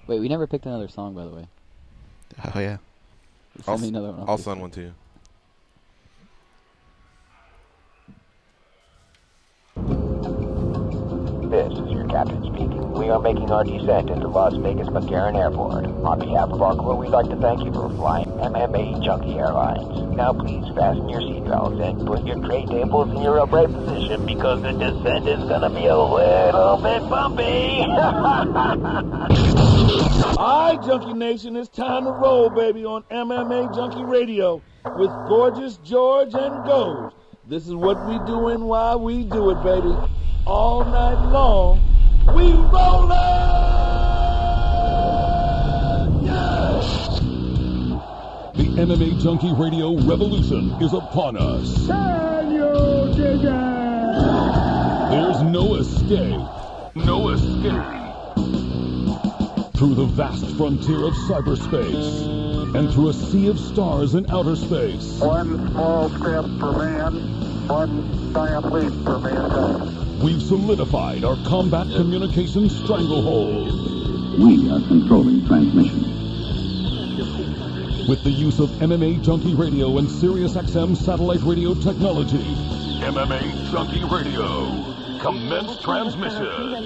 Wait, we never picked another song, by the way. Oh, yeah. Send me another one. I'll send one to you. This is your captain speaking. We are making our descent into Las Vegas McCarran Airport. On behalf of our crew, we'd like to thank you for flying MMA Junkie Airlines. Now please fasten your seatbelts and put your tray tables in your upright position because the descent is going to be a little bit bumpy. All right, Junkie Nation, it's time to roll, baby, on MMA Junkie Radio with Gorgeous George and Gold. This is what we do and why we do it, baby. All night long, we rollin'! Yeah! The MMA Junkie Radio revolution is upon us. Can you dig it? There's no escape. No escape. Through the vast frontier of cyberspace and through a sea of stars in outer space. One small step for man, one giant leap for mankind. We've solidified our combat communications stranglehold. We are controlling transmission. With the use of MMA Junkie Radio and SiriusXM satellite radio technology. MMA Junkie Radio. Commence transmission.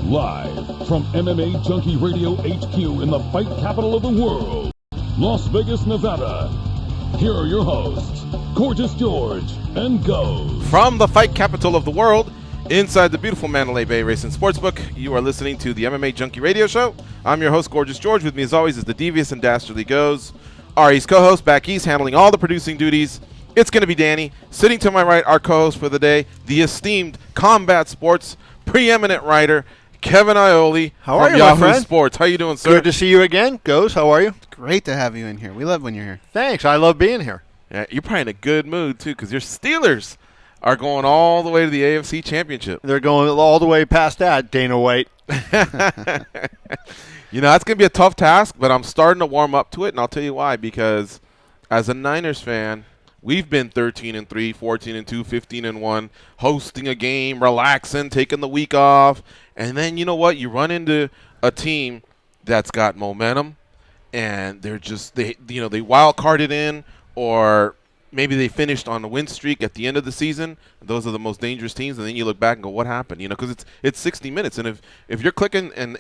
Live from MMA Junkie Radio HQ in the fight capital of the world, Las Vegas, Nevada. Here are your hosts, Gorgeous George and Gold. From the fight capital of the world, inside the beautiful Mandalay Bay Racing Sportsbook, you are listening to the MMA Junkie Radio Show. I'm your host, Gorgeous George. With me, as always, is the devious and dastardly Goes. Our East co-host, back east, handling all the producing duties. It's going to be Danny. Sitting to my right, our co-host for the day, the esteemed combat sports preeminent writer, Kevin Iole. How are from you, my Yahoo friend? Sports. How you doing, sir? Good to see you again. Goes, how are you? Great to have you in here. We love when you're here. Thanks. I love being here. Yeah, you're probably in a good mood, too, because your Steelers are going all the way to the AFC Championship. They're going all the way past that, Dana White. You know, that's going to be a tough task, but I'm starting to warm up to it, and I'll tell you why. Because as a Niners fan, we've been 13-3, 14-2, 15-1, hosting a game, relaxing, taking the week off. And then, you know what? You run into a team that's got momentum, and they're just they wild carded in, or maybe they finished on a win streak at the end of the season. Those are the most dangerous teams. And then you look back and go, what happened? You know, because it's 60 minutes, and if you're clicking and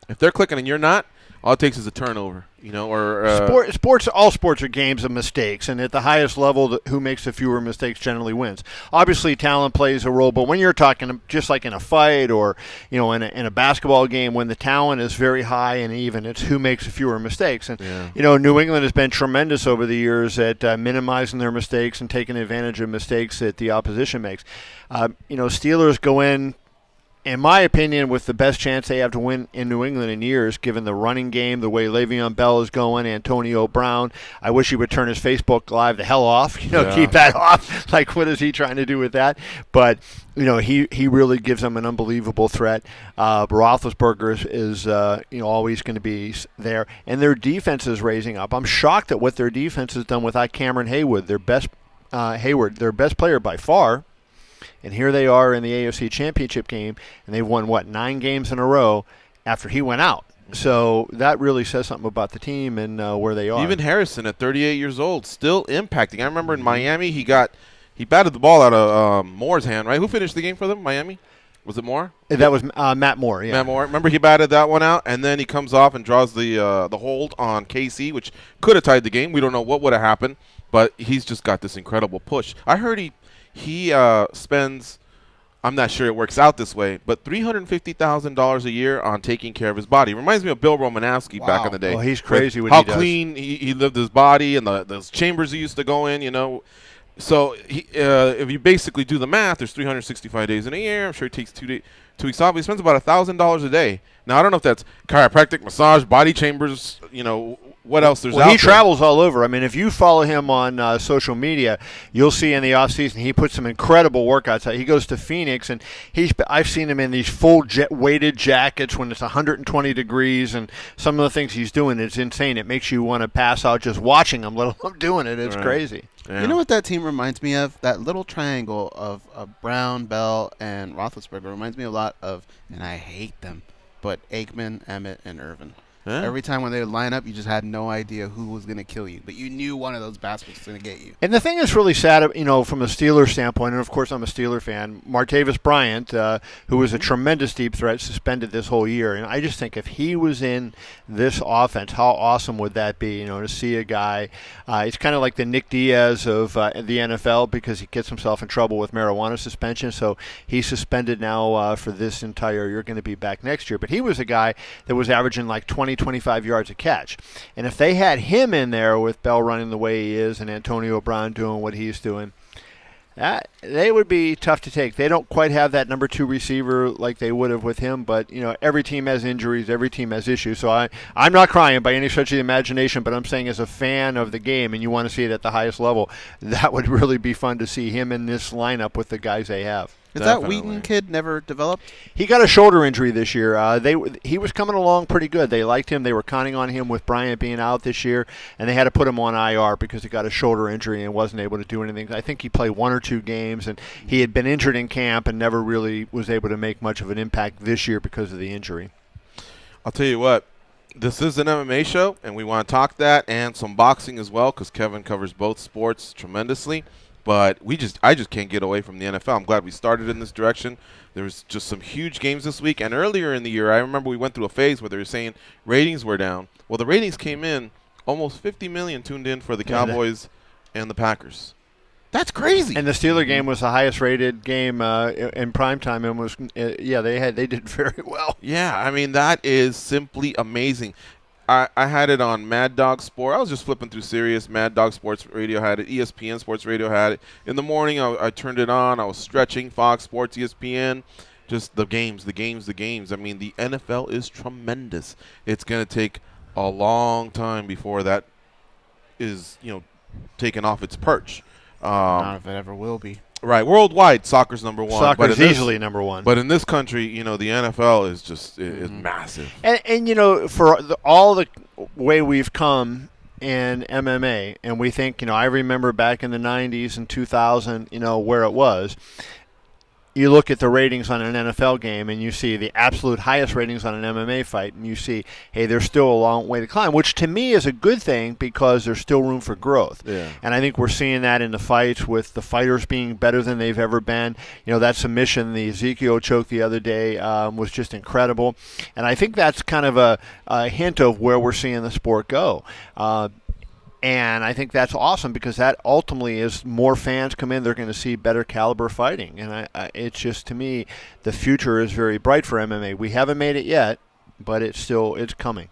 if they're clicking and you're not, all it takes is a turnover, you know, or all sports are games of mistakes, and at the highest level, who makes the fewer mistakes generally wins. Obviously, talent plays a role, but when you're talking just like in a fight or, you know, in a basketball game, when the talent is very high and even, it's who makes the fewer mistakes. And you know, New England has been tremendous over the years at minimizing their mistakes and taking advantage of mistakes that the opposition makes. You know, Steelers go in my opinion, with the best chance they have to win in New England in years, given the running game, the way Le'Veon Bell is going, Antonio Brown. I wish he would turn his Facebook Live the hell off. You know, keep that off. Like, what is he trying to do with that? But, you know, he really gives them an unbelievable threat. Roethlisberger is you know, always going to be there. And their defense is raising up. I'm shocked at what their defense has done without Cameron Hayward, their best player by far. And here they are in the AFC Championship game, and they've won, 9 games in a row after he went out. So that really says something about the team and where they are. Even Harrison at 38 years old, still impacting. I remember in Miami, he batted the ball out of Moore's hand, right? Who finished the game for them, Miami? Was it Moore? That was Matt Moore, yeah. Matt Moore. Remember, he batted that one out, and then he comes off and draws the hold on KC, which could have tied the game. We don't know what would have happened, but he's just got this incredible push. I heard he spends, I'm not sure it works out this way, but $350,000 a year on taking care of his body. Reminds me of Bill Romanowski back in the day. Well, he's crazy with what he how does. clean he lived his body and those chambers he used to go in, you know. So if you basically do the math, there's 365 days in a year. I'm sure it takes 2 weeks off. He spends about $1,000 a day. Now, I don't know if that's chiropractic, massage, body chambers, you know, what else there's out there. He travels all over. I mean, if you follow him on social media, you'll see in the offseason he puts some incredible workouts out. He goes to Phoenix, and I've seen him in these full weighted jackets when it's 120 degrees, and some of the things he's doing is insane. It makes you want to pass out just watching him, let alone doing it. It's crazy. Yeah. You know what that team reminds me of? That little triangle of Brown, Bell, and Roethlisberger reminds me a lot of, and I hate them, but Aikman, Emmett, and Irvin. Yeah. Every time when they would line up, you just had no idea who was going to kill you, but you knew one of those bastards was going to get you. And the thing that's really sad, from a Steelers standpoint, and of course I'm a Steeler fan, Martavis Bryant, who was a tremendous deep threat, suspended this whole year. And I just think if he was in this offense, how awesome would that be, to see a guy. It's kind of like the Nick Diaz of the NFL because he gets himself in trouble with marijuana suspension. So he's suspended now for this entire year, going to be back next year. But he was a guy that was averaging like 25 yards a catch. And if they had him in there with Bell running the way he is and Antonio Brown doing what he's doing, they would be tough to take. They don't quite have that number 2 receiver like they would have with him, but every team has injuries, every team has issues. So I'm not crying by any stretch of the imagination, but I'm saying as a fan of the game and you want to see it at the highest level, that would really be fun to see him in this lineup with the guys they have. Is that Wheaton kid never developed? He got a shoulder injury this year. He was coming along pretty good. They liked him. They were counting on him with Bryant being out this year, and they had to put him on IR because he got a shoulder injury and wasn't able to do anything. I think he played 1 or 2 games, and he had been injured in camp and never really was able to make much of an impact this year because of the injury. I'll tell you what. This is an MMA show, and we want to talk that and some boxing as well because Kevin covers both sports tremendously. But I just can't get away from the NFL. I'm glad we started in this direction. There was just some huge games this week. And earlier in the year, I remember we went through a phase where they were saying ratings were down. Well, the ratings came in. Almost 50 million tuned in for the Cowboys and the Packers. That's crazy. And the Steeler game was the highest rated game in primetime. And was they did very well. Yeah, I mean, that is simply amazing. I had it on Mad Dog Sport. I was just flipping through Sirius. Mad Dog Sports Radio had it. ESPN Sports Radio had it. In the morning, I turned it on. I was stretching Fox Sports, ESPN. Just the games. I mean, the NFL is tremendous. It's going to take a long time before that is, taken off its perch. I don't know if it ever will be. Right. Worldwide, soccer's number 1. Soccer's easily number 1. But in this country, the NFL is just is massive. And for all the way we've come in MMA, and we think, I remember back in the 90s and 2000, where it was. You look at the ratings on an NFL game and you see the absolute highest ratings on an MMA fight, and you see, hey, there's still a long way to climb, which to me is a good thing because there's still room for growth. Yeah. And I think we're seeing that in the fights with the fighters being better than they've ever been. That submission, the Ezekiel choke the other day was just incredible. And I think that's kind of a hint of where we're seeing the sport go. And I think that's awesome because that ultimately is more fans come in, they're going to see better caliber fighting. And it's just, to me, the future is very bright for MMA. We haven't made it yet, but it's coming.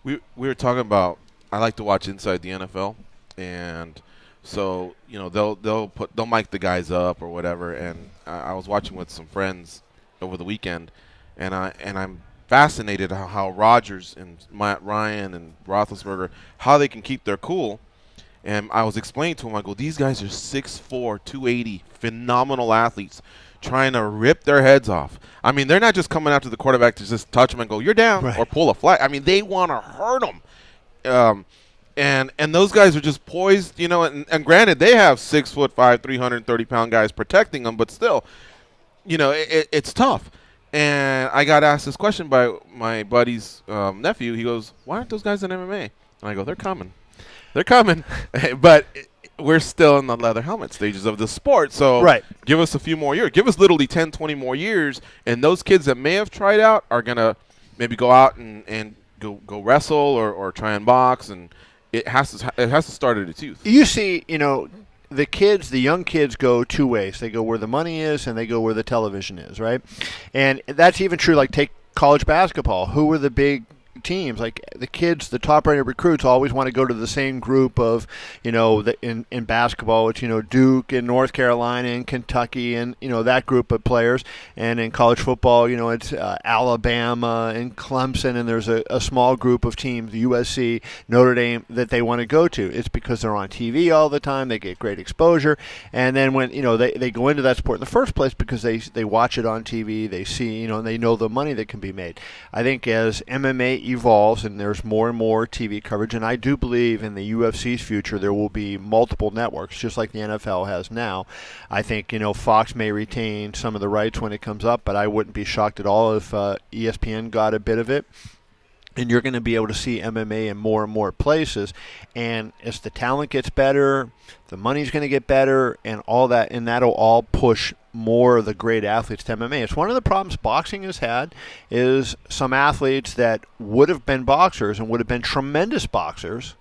We were talking about, I like to watch Inside the NFL, and so they'll mic the guys up or whatever. And I was watching with some friends over the weekend, and I'm fascinated how Rodgers and Matt Ryan and Roethlisberger, how they can keep their cool. And I was explaining to him, I go, these guys are 6'4", 280, phenomenal athletes, trying to rip their heads off. I mean, they're not just coming after the quarterback to just touch him and go, you're down, right, or pull a flag. I mean, they want to hurt him. And those guys are just poised, and granted, they have 6'5", 330-pound guys protecting them, but still, it's tough. And I got asked this question by my buddy's nephew. He goes, why aren't those guys in MMA? And I go, they're coming. But we're still in the leather helmet stages of the sport. So right, give us a few more years. Give us literally 10, 20 more years. And those kids that may have tried out are going to maybe go out and go wrestle or try and box. And it has to start at its youth. You see, the young kids go 2 ways. They go where the money is and they go where the television is, right? And that's even true, like take college basketball. Who are the big teams? Like the kids, the top-rated recruits always want to go to the same group of, in basketball, it's, Duke and North Carolina and Kentucky and, that group of players. And in college football, it's Alabama and Clemson, and there's a small group of teams, USC, Notre Dame, that they want to go to. It's because they're on TV all the time. They get great exposure. And then when, they go into that sport in the first place because they watch it on TV, they see, and they know the money that can be made. I think as MMA evolves and there's more and more TV coverage, and I do believe in the UFC's future there will be multiple networks, just like the NFL has now. I think, Fox may retain some of the rights when it comes up, but I wouldn't be shocked at all if ESPN got a bit of it. And you're going to be able to see MMA in more and more places. And as the talent gets better, the money's going to get better, and all that, and that'll all push more of the great athletes to MMA. It's one of the problems boxing has had is some athletes that would have been boxers and would have been tremendous boxers.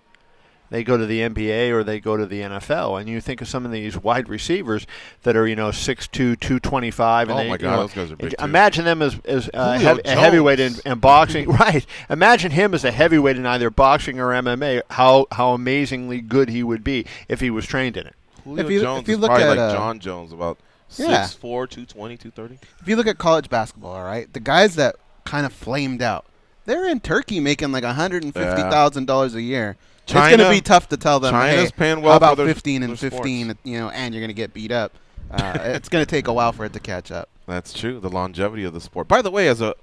They go to the NBA or they go to the NFL, and you think of some of these wide receivers that are 6'2", 225. And my God, those guys are big too. Imagine them as a heavyweight in boxing, right? Imagine him as a heavyweight in either boxing or MMA. How amazingly good he would be if he was trained in it. Julio Jones is probably like John Jones, about 6'4", 220, 230. If you look at college basketball, all right, the guys that kind of flamed out, they're in Turkey making like $150,000 a year. China, it's going to be tough to tell them, China's hey, paying well how about for 15 and 15, and you're going to get beat up. It's going to take a while for it to catch up. That's true, the longevity of the sport. By the way, as a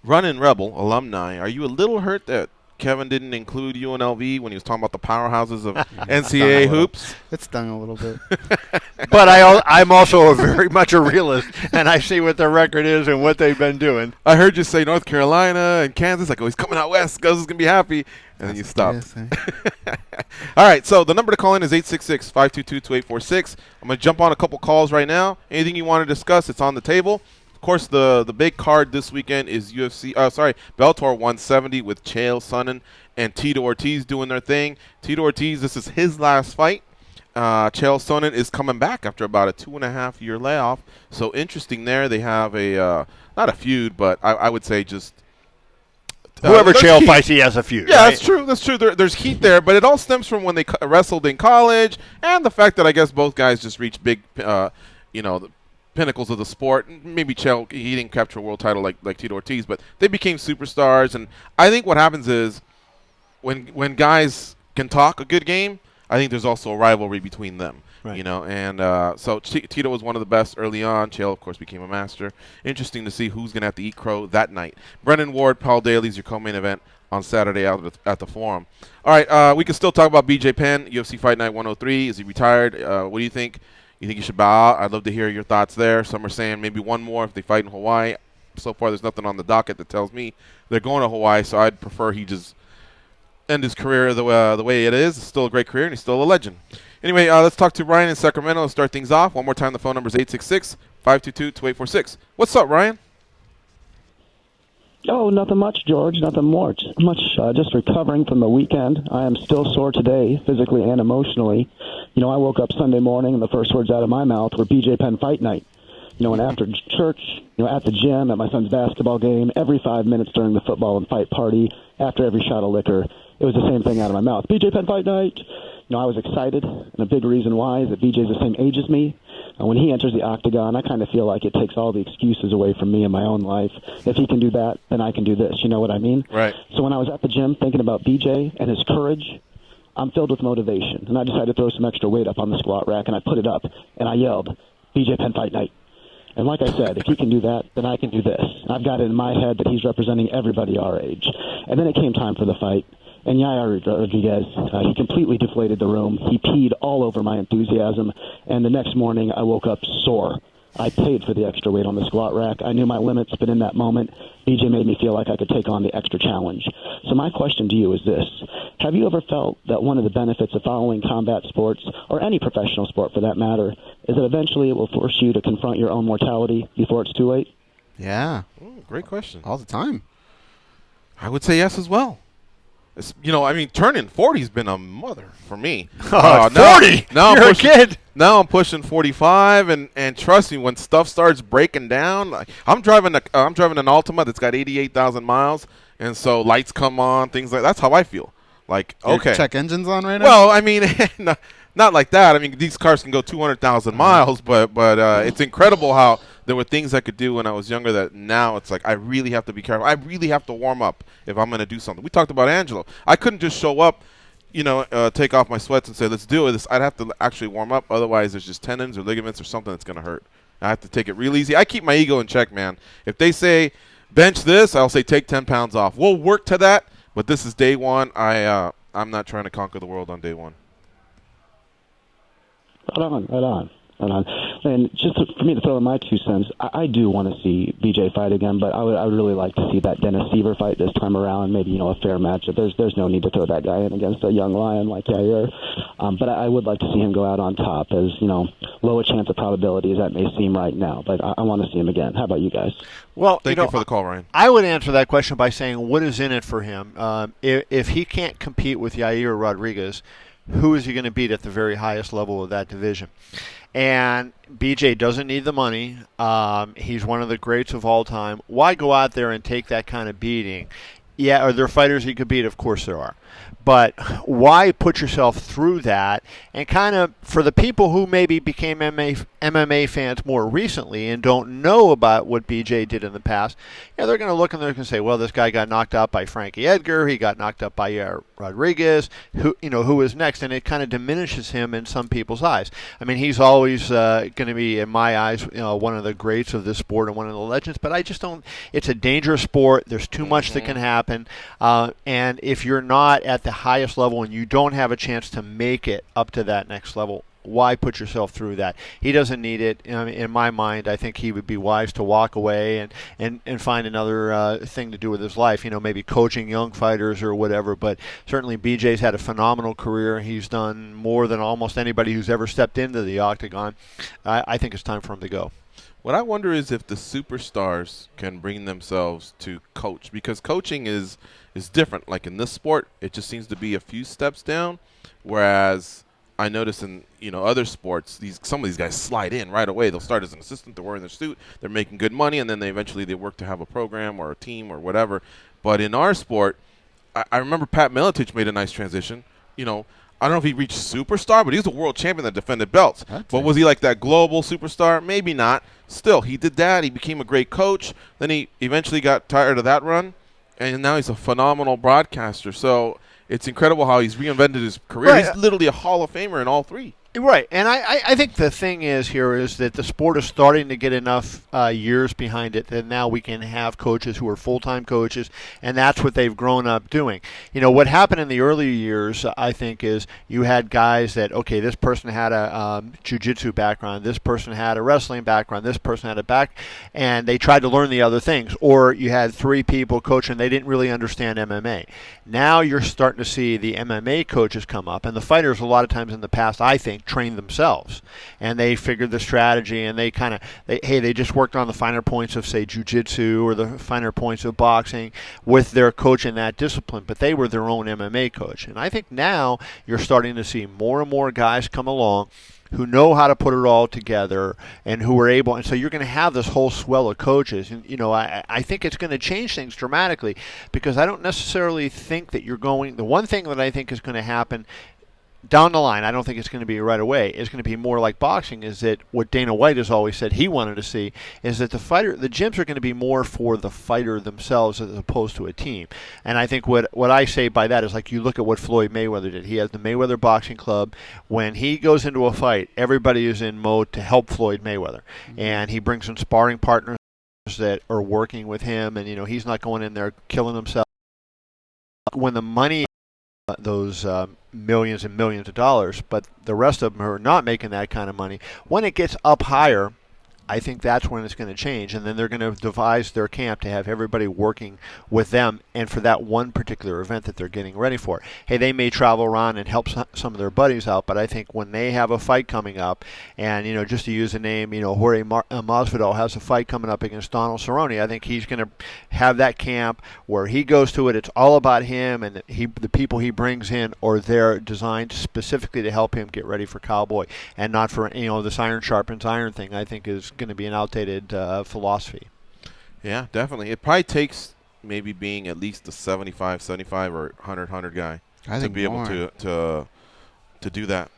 Runnin' Rebel alumni, are you a little hurt that Kevin didn't include UNLV when he was talking about the powerhouses of NCAA hoops? It stung a little bit. But I'm also very much a realist, and I see what their record is and what they've been doing. I heard you say North Carolina and Kansas, like, he's coming out west, Gus is going to be happy, and then you stopped. All right, so the number to call in is 866-522-2846. I'm going to jump on a couple calls right now. Anything you want to discuss, it's on the table. Of course, the big card this weekend is Bellator 170 with Chael Sonnen and Tito Ortiz doing their thing. Tito Ortiz, this is his last fight. Chael Sonnen is coming back after about a 2.5-year layoff. So interesting there. They have a not a feud, but I would say just whoever Chael fights, he has a feud. Yeah, right? That's true. That's true. There's heat there, but it all stems from when they wrestled in college, and the fact that I guess both guys just reached big, the pinnacles of the sport. Maybe Chael, he didn't capture a world title like Tito Ortiz, but they became superstars. And I think what happens is when guys can talk a good game, I think there's also a rivalry between them. Right. And so Tito was one of the best early on. Chael, of course, became a master. Interesting to see who's going to have to eat crow that night. Brennan Ward, Paul Daly's your co-main event on Saturday out at the Forum. All right, we can still talk about BJ Penn, UFC Fight Night 103. Is he retired? What do you think? You think he should bow out? I'd love to hear your thoughts there. Some are saying maybe one more if they fight in Hawaii. So far, there's nothing on the docket that tells me they're going to Hawaii, so I'd prefer he just end his career the way it is. It's still a great career, and he's still a legend. Anyway, let's talk to Ryan in Sacramento and start things off. One more time, the phone number is 866-522-2846. What's up, Ryan? Oh, nothing much, George. Nothing much. Just recovering from the weekend. I am still sore today, physically and emotionally. I woke up Sunday morning, and the first words out of my mouth were BJ Penn Fight Night. And after church, at the gym, at my son's basketball game, every 5 minutes during the football and fight party, after every shot of liquor, it was the same thing out of my mouth. BJ Penn Fight Night. I was excited, and a big reason why is that BJ's the same age as me. When he enters the octagon, I kind of feel like it takes all the excuses away from me in my own life. If he can do that, then I can do this. You know what I mean? Right. So when I was at the gym thinking about BJ and his courage, I'm filled with motivation. And I decided to throw some extra weight up on the squat rack, and I put it up, and I yelled, BJ Penn Fight Night. And like I said, if he can do that, then I can do this. And I've got it in my head that he's representing everybody our age. And then it came time for the fight. And Yair Rodriguez, he completely deflated the room. He peed all over my enthusiasm. And the next morning, I woke up sore. I paid for the extra weight on the squat rack. I knew my limits, but in that moment, BJ made me feel like I could take on the extra challenge. So my question to you is this. Have you ever felt that one of the benefits of following combat sports, or any professional sport for that matter, is that eventually it will force you to confront your own mortality before it's too late? Yeah. Great question. All the time. I would say yes as well. Turning 40 has been a mother for me. 40? Now you're a kid. Now I'm pushing 45, and trust me, when stuff starts breaking down, like I'm driving an Altima that's got 88,000 miles, and so lights come on, things like that's how I feel. Like, okay, your check engines on right now. Well, not like that. These cars can go 200,000 miles, but it's incredible how there were things I could do when I was younger that now it's like I really have to be careful. I really have to warm up if I'm going to do something. We talked about Angelo. I couldn't just show up, take off my sweats and say, let's do this. I'd have to actually warm up. Otherwise, there's just tendons or ligaments or something that's going to hurt. I have to take it real easy. I keep my ego in check, man. If they say bench this, I'll say take 10 pounds off. We'll work to that, but this is day one. I'm not trying to conquer the world on day one. Right on. And just for me to throw in my 2 cents, I do want to see BJ fight again, but I would really like to see that Dennis Seaver fight this time around, maybe, a fair matchup. There's no need to throw that guy in against a young lion like Yair. But I would like to see him go out on top, as, lower chance of probability as that may seem right now. But I want to see him again. How about you guys? Well, Thank you for the call, Ryan. I would answer that question by saying, what is in it for him? If he can't compete with Yair Rodriguez, who is he going to beat at the very highest level of that division? And BJ doesn't need the money. He's one of the greats of all time. Why go out there and take that kind of beating? Yeah, are there fighters he could beat? Of course there are. But why put yourself through that? And kind of, for the people who maybe became MMA fans more recently and don't know about what BJ did in the past, they're going to look and they're going to say, well, this guy got knocked out by Frankie Edgar. He got knocked out by Rodriguez. Who is next? And it kind of diminishes him in some people's eyes. I mean, he's always going to be, in my eyes, one of the greats of this sport and one of the legends. But I just don't. It's a dangerous sport. There's too much that can happen. And if you're not at the highest level and you don't have a chance to make it up to that next level, why put yourself through that? He doesn't need it. In my mind, I think he would be wise to walk away and find another thing to do with his life, maybe coaching young fighters or whatever. But certainly BJ's had a phenomenal career. He's done more than almost anybody who's ever stepped into the octagon. I think it's time for him to go. What I wonder is if the superstars can bring themselves to coach, because coaching is different. Like in this sport, it just seems to be a few steps down, whereas I notice in other sports, some of these guys slide in right away. They'll start as an assistant, they're wearing their suit, they're making good money, and then they eventually work to have a program or a team or whatever. But in our sport, I remember Pat Miletich made a nice transition. I don't know if he reached superstar, but he was a world champion that defended belts. But was he like that global superstar? Maybe not. Still, he did that. He became a great coach. Then he eventually got tired of that run, and now he's a phenomenal broadcaster. So it's incredible how he's reinvented his career. Right. He's literally a Hall of Famer in all three. Right, and I think the thing is that the sport is starting to get enough years behind it that now we can have coaches who are full-time coaches, and that's what they've grown up doing. What happened in the early years, I think, is you had guys that, okay, this person had a jiu-jitsu background, this person had a wrestling background, this person had and they tried to learn the other things. Or you had 3 people coaching, they didn't really understand MMA. Now you're starting to see the MMA coaches come up, and the fighters a lot of times in the past, I think, trained themselves, and they figured the strategy, and they just worked on the finer points of, say, jiu-jitsu or the finer points of boxing with their coach in that discipline, but they were their own MMA coach. And I think now you're starting to see more and more guys come along who know how to put it all together and who are able, and so you're going to have this whole swell of coaches. And I think it's going to change things dramatically, because I don't necessarily think that the one thing that I think is going to happen down the line, I don't think it's going to be right away. It's going to be more like boxing, is that what Dana White has always said he wanted to see is that the gyms are going to be more for the fighter themselves as opposed to a team. And I think what I say by that is, like, you look at what Floyd Mayweather did. He has the Mayweather Boxing Club. When he goes into a fight, everybody is in mode to help Floyd Mayweather. Mm-hmm. And he brings in sparring partners that are working with him, and he's not going in there killing himself. When the money, those millions and millions of dollars, but the rest of them are not making that kind of money. When it gets up higher, I think that's when it's going to change, and then they're going to devise their camp to have everybody working with them and for that one particular event that they're getting ready for. Hey, they may travel around and help some of their buddies out, but I think when they have a fight coming up, and just to use a name, Jorge Masvidal has a fight coming up against Donald Cerrone, I think he's going to have that camp where he goes to it. It's all about him, and the people he brings in are there designed specifically to help him get ready for Cowboy, and not for this iron sharpens iron thing. I think is going to be an outdated philosophy. Yeah, definitely. It probably takes maybe being at least a 75 or 100 guy to be able to do that.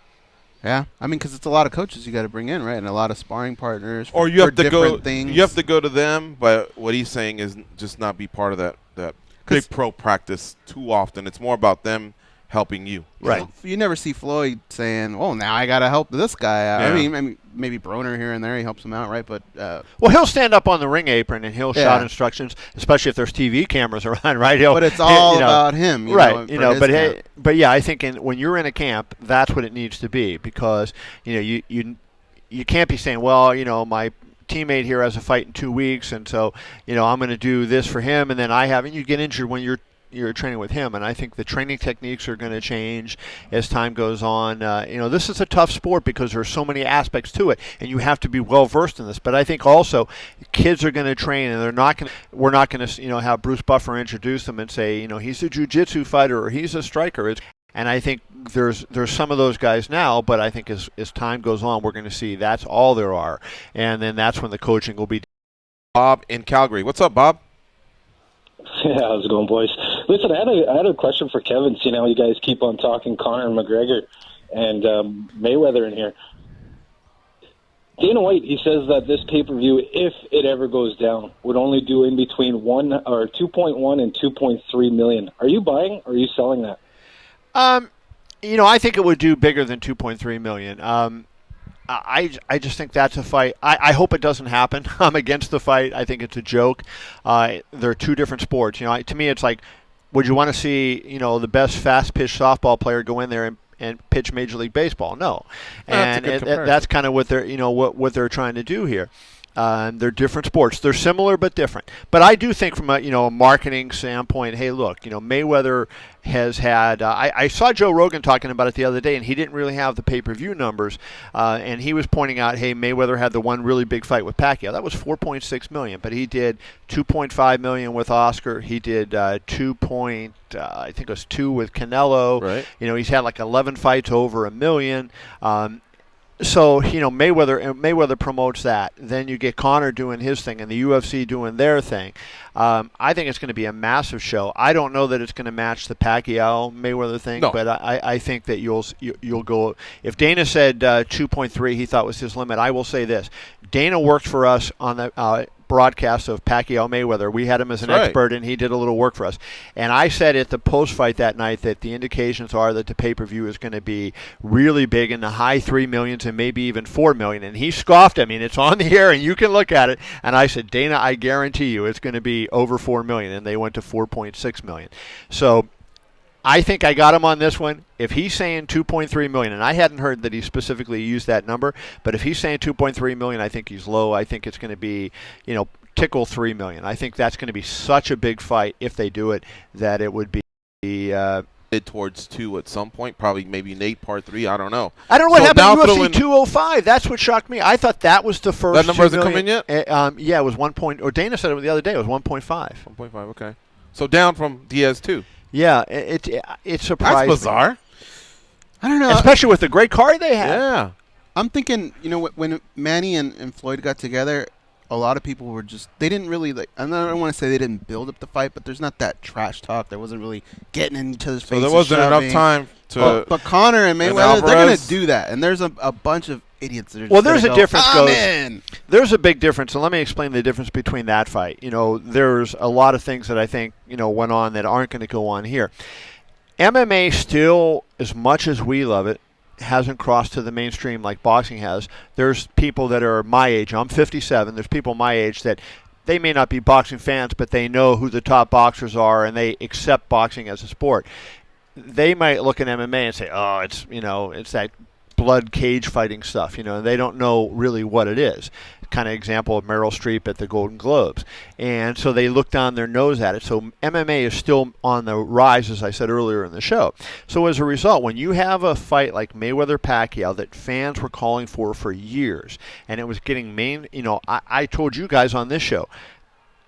Yeah, I mean, because it's a lot of coaches you got to bring in, right, and a lot of sparring partners. Or you have to go. Things. You have to go to them, but what he's saying is just not be part of that big pro practice too often. It's more about them helping you. Right. You never see Floyd saying, "Oh, now I got to help this guy out." Yeah. I mean, maybe Broner here and there, he helps him out, right? But well, he'll stand up on the ring apron and he'll shout instructions, especially if there's TV cameras around, right? But it's all about him, right? But yeah, I think when you're in a camp, that's what it needs to be, because you can't be saying, well, my teammate here has a fight in 2 weeks, and so I'm going to do this for him, and then you get injured when you're training with him. And I think the training techniques are going to change as time goes on. This is a tough sport because there's so many aspects to it, and you have to be well versed in this. But I think also kids are going to train, and we're not going to have Bruce Buffer introduce them and say, he's a jiu-jitsu fighter or he's a striker. And I think there's some of those guys now, but I think as time goes on, we're going to see that's all there are, and then that's when the coaching will be. Bob in Calgary. What's up, Bob? Yeah, how's it going, boys? Listen, I had a question for Kevin. Seeing how you guys keep on talking Conor McGregor and Mayweather in here. Dana White, he says that this pay-per-view, if it ever goes down, would only do in between 2.1 and 2.3 million. Are you buying or are you selling that? I think it would do bigger than 2.3 million. I just think that's a fight. I hope it doesn't happen. I'm against the fight. I think it's a joke. They're two different sports. To me, it's like, would you want to see the best fast pitch softball player go in there and pitch Major League Baseball? No, and that's kind of what they're what they're trying to do here. They're different sports. They're similar but different. But I do think from a marketing standpoint, hey, look, Mayweather has had. I saw Joe Rogan talking about it the other day, and he didn't really have the pay-per-view numbers, and he was pointing out, hey, Mayweather had the one really big fight with Pacquiao. That was $4.6 million, but he did $2.5 million with Oscar. He did I think it was $2 with Canelo. Right. He's had like 11 fights over $1 million. So, Mayweather promotes that. Then you get Conor doing his thing and the UFC doing their thing. I think it's going to be a massive show. I don't know that it's going to match the Pacquiao-Mayweather thing, but I think that you'll go. If Dana said 2.3 he thought was his limit, I will say this. Dana worked for us on the broadcast of Pacquiao-Mayweather. We had him as an expert, and he did a little work for us. And I said at the post-fight that night that the indications are that the pay-per-view is going to be really big in the high 3 millions and maybe even 4 million. And he scoffed at me, and it's on the air, and you can look at it. And I said, Dana, I guarantee you it's going to be over 4 million. And they went to 4.6 million. So I think I got him on this one. If he's saying 2.3 million, and I hadn't heard that he specifically used that number, but if he's saying 2.3 million, I think he's low. I think it's going to be, tickle 3 million. I think that's going to be such a big fight if they do it that it would be towards 2 at some point, probably maybe Nate part 3. I don't know. I don't know what happened to UFC 205. That's what shocked me. I thought that was the first. That number hasn't come in yet. Yeah, it was 1 point. Or Dana said it the other day. It was 1.5. 1.5. Okay. So down from Diaz 2. Yeah, it surprised me. That's bizarre. I don't know. Especially with the great card they had. Yeah. I'm thinking, when Manny and Floyd got together, a lot of people were they didn't really, I don't want to say they didn't build up the fight, but there's not that trash talk. There wasn't really getting in each other's faces. So there wasn't enough time to. But Conor and Mayweather, they're going to do that. And there's a bunch of idiots that are just there's a difference. Man. There's a big difference, and let me explain the difference between that fight. There's a lot of things that I think went on that aren't going to go on here. MMA still, as much as we love it, hasn't crossed to the mainstream like boxing has. There's people that are my age. I'm 57. There's people my age that they may not be boxing fans, but they know who the top boxers are, and they accept boxing as a sport. They might look at MMA and say, "Oh, it's that blood cage fighting stuff." They don't know really what it is. Kind of example of Meryl Streep at the Golden Globes. And so they look down their nose at it. So MMA is still on the rise, as I said earlier in the show. So as a result, when you have a fight like Mayweather-Pacquiao that fans were calling for years, and it was getting I told you guys on this show,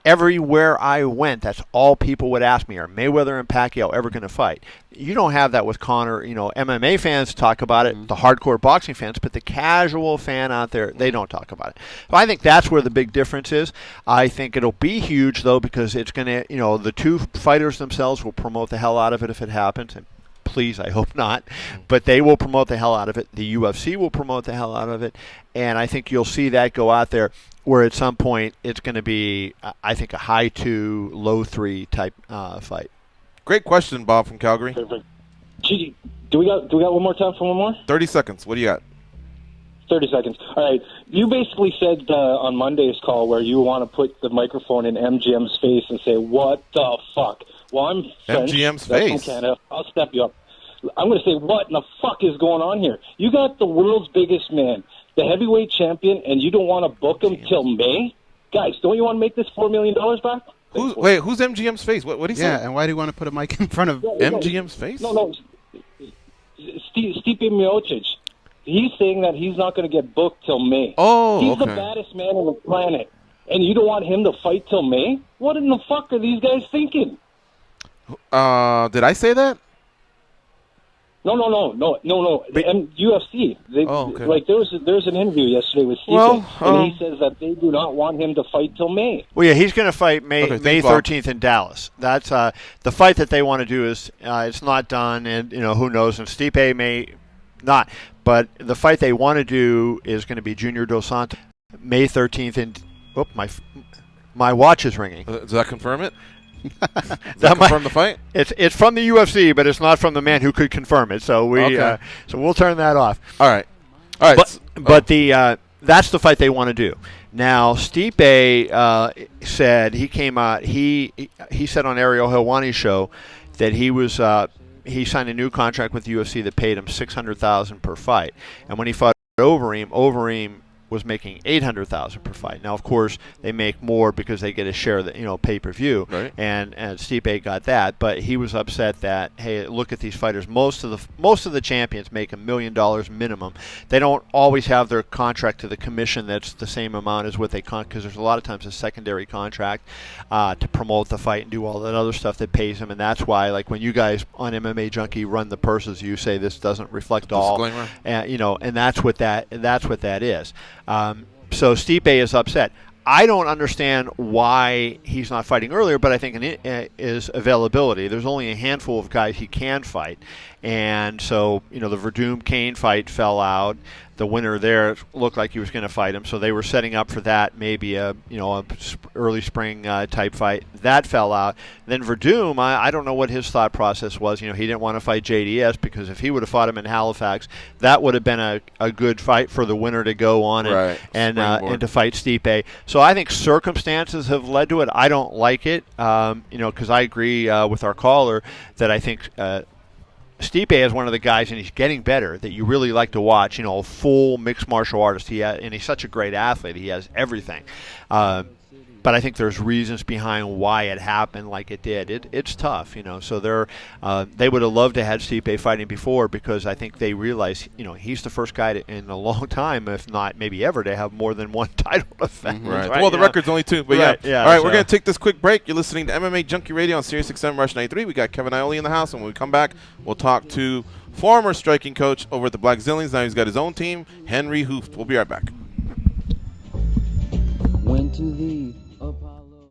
everywhere I went, that's all people would ask me, are Mayweather and Pacquiao ever going to fight? You don't have that with Conor. MMA fans talk about it, the hardcore boxing fans, but the casual fan out there, they don't talk about it. So I think that's where the big difference is. I think it'll be huge, though, because it's going to, the two fighters themselves will promote the hell out of it if it happens. And please, I hope not. But they will promote the hell out of it. The UFC will promote the hell out of it. And I think you'll see that go out there where at some point it's going to be, I think, a high 2, low 3 type fight. Great question, Bob from Calgary. Gee, do we got one more time for one more? 30 seconds. What do you got? 30 seconds. All right. You basically said on Monday's call where you want to put the microphone in MGM's face and say, "What the fuck?" Well, I'm French. MGM's That's face. from Canada. I'll step you up. I'm going to say, what in the fuck is going on here? You got the world's biggest man, the heavyweight champion, and you don't want to book him till May? Guys, don't you want to make this $4 million back? Who's MGM's face? What did he say? Yeah, and why do you want to put a mic in front of MGM's face? No. Stipe Miocic. He's saying that he's not going to get booked till May. Oh, he's okay. the baddest man on the planet, and you don't want him to fight till May? What in the fuck are these guys thinking? Did I say that? No. UFC. Okay. Like there's an interview yesterday with Stipe, and he says that they do not want him to fight till May. Well, yeah, he's going to fight May 13th in Dallas. That's the fight that they want to do is it's not done, and who knows? And Stipe may not, but the fight they want to do is going to be Junior Dos Santos, May 13th. And my watch is ringing. Does that confirm it? Does that confirm the fight? It's from the UFC, but it's not from the man who could confirm it. So we'll turn that off. All right. But that's the fight they want to do. Now Stipe said he came out. He said on Ariel Helwani's show that he signed a new contract with the UFC that paid him $600,000 per fight, and when he fought Overeem was making $800,000 per fight. Now, of course, they make more because they get a share of the pay-per-view, right. and Stipe got that. But he was upset that, hey, look at these fighters. Most of the champions make $1 million minimum. They don't always have their contract to the commission that's the same amount as what they because there's a lot of times a secondary contract to promote the fight and do all that other stuff that pays them, and that's why, like when you guys on MMA Junkie run the purses, you say this doesn't reflect all, and that's what that is. So Stipe is upset. I don't understand why he's not fighting earlier, but I think it is availability. There's only a handful of guys he can fight, and so the Verdum-Kane fight fell out. The winner there looked like he was going to fight him, so they were setting up for that, maybe a early spring type fight. That fell out. Then Verdum, I don't know what his thought process was. He didn't want to fight JDS because if he would have fought him in Halifax, that would have been a good fight for the winner to go on and to fight Stipe. So I think circumstances have led to it. I don't like it, because I agree with our caller that I think. Stipe is one of the guys, and he's getting better, that you really like to watch. A full mixed martial artist. And he's such a great athlete. He has everything. But I think there's reasons behind why it happened like it did. It's tough, So they would have loved to have Stipe fighting before because I think they realize, he's the first guy in a long time, if not maybe ever, to have more than one title defense. Mm-hmm. Right. Well, the record's only 2, but yeah. All right, we're going to take this quick break. You're listening to MMA Junkie Radio on Sirius XM Rush 93. We got Kevin Iole in the house, and when we come back, we'll talk to former striking coach over at the Black Zillions. Now he's got his own team, Henry Hooft. We'll be right back. Went to the Apollo.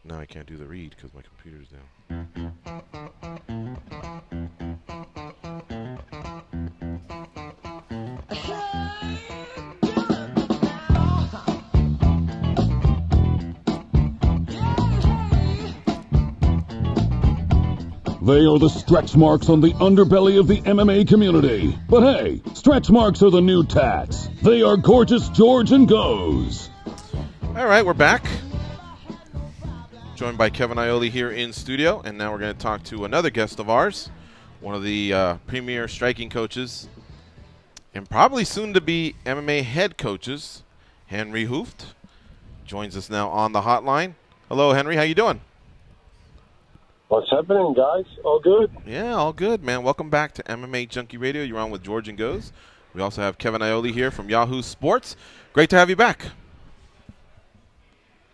No, I can't do the read because my computer's down. They are the stretch marks on the underbelly of the MMA community. But hey, stretch marks are the new tats. They are Gorgeous George and Goes. All right, we're back. Joined by Kevin Iole here in studio, and now we're going to talk to another guest of ours, one of the premier striking coaches, and probably soon to be MMA head coaches, Henry Hooft, joins us now on the hotline. Hello, Henry. How you doing? What's happening, guys? All good? Yeah, all good, man. Welcome back to MMA Junkie Radio. You're on with George and Goes. We also have Kevin Iole here from Yahoo Sports. Great to have you back.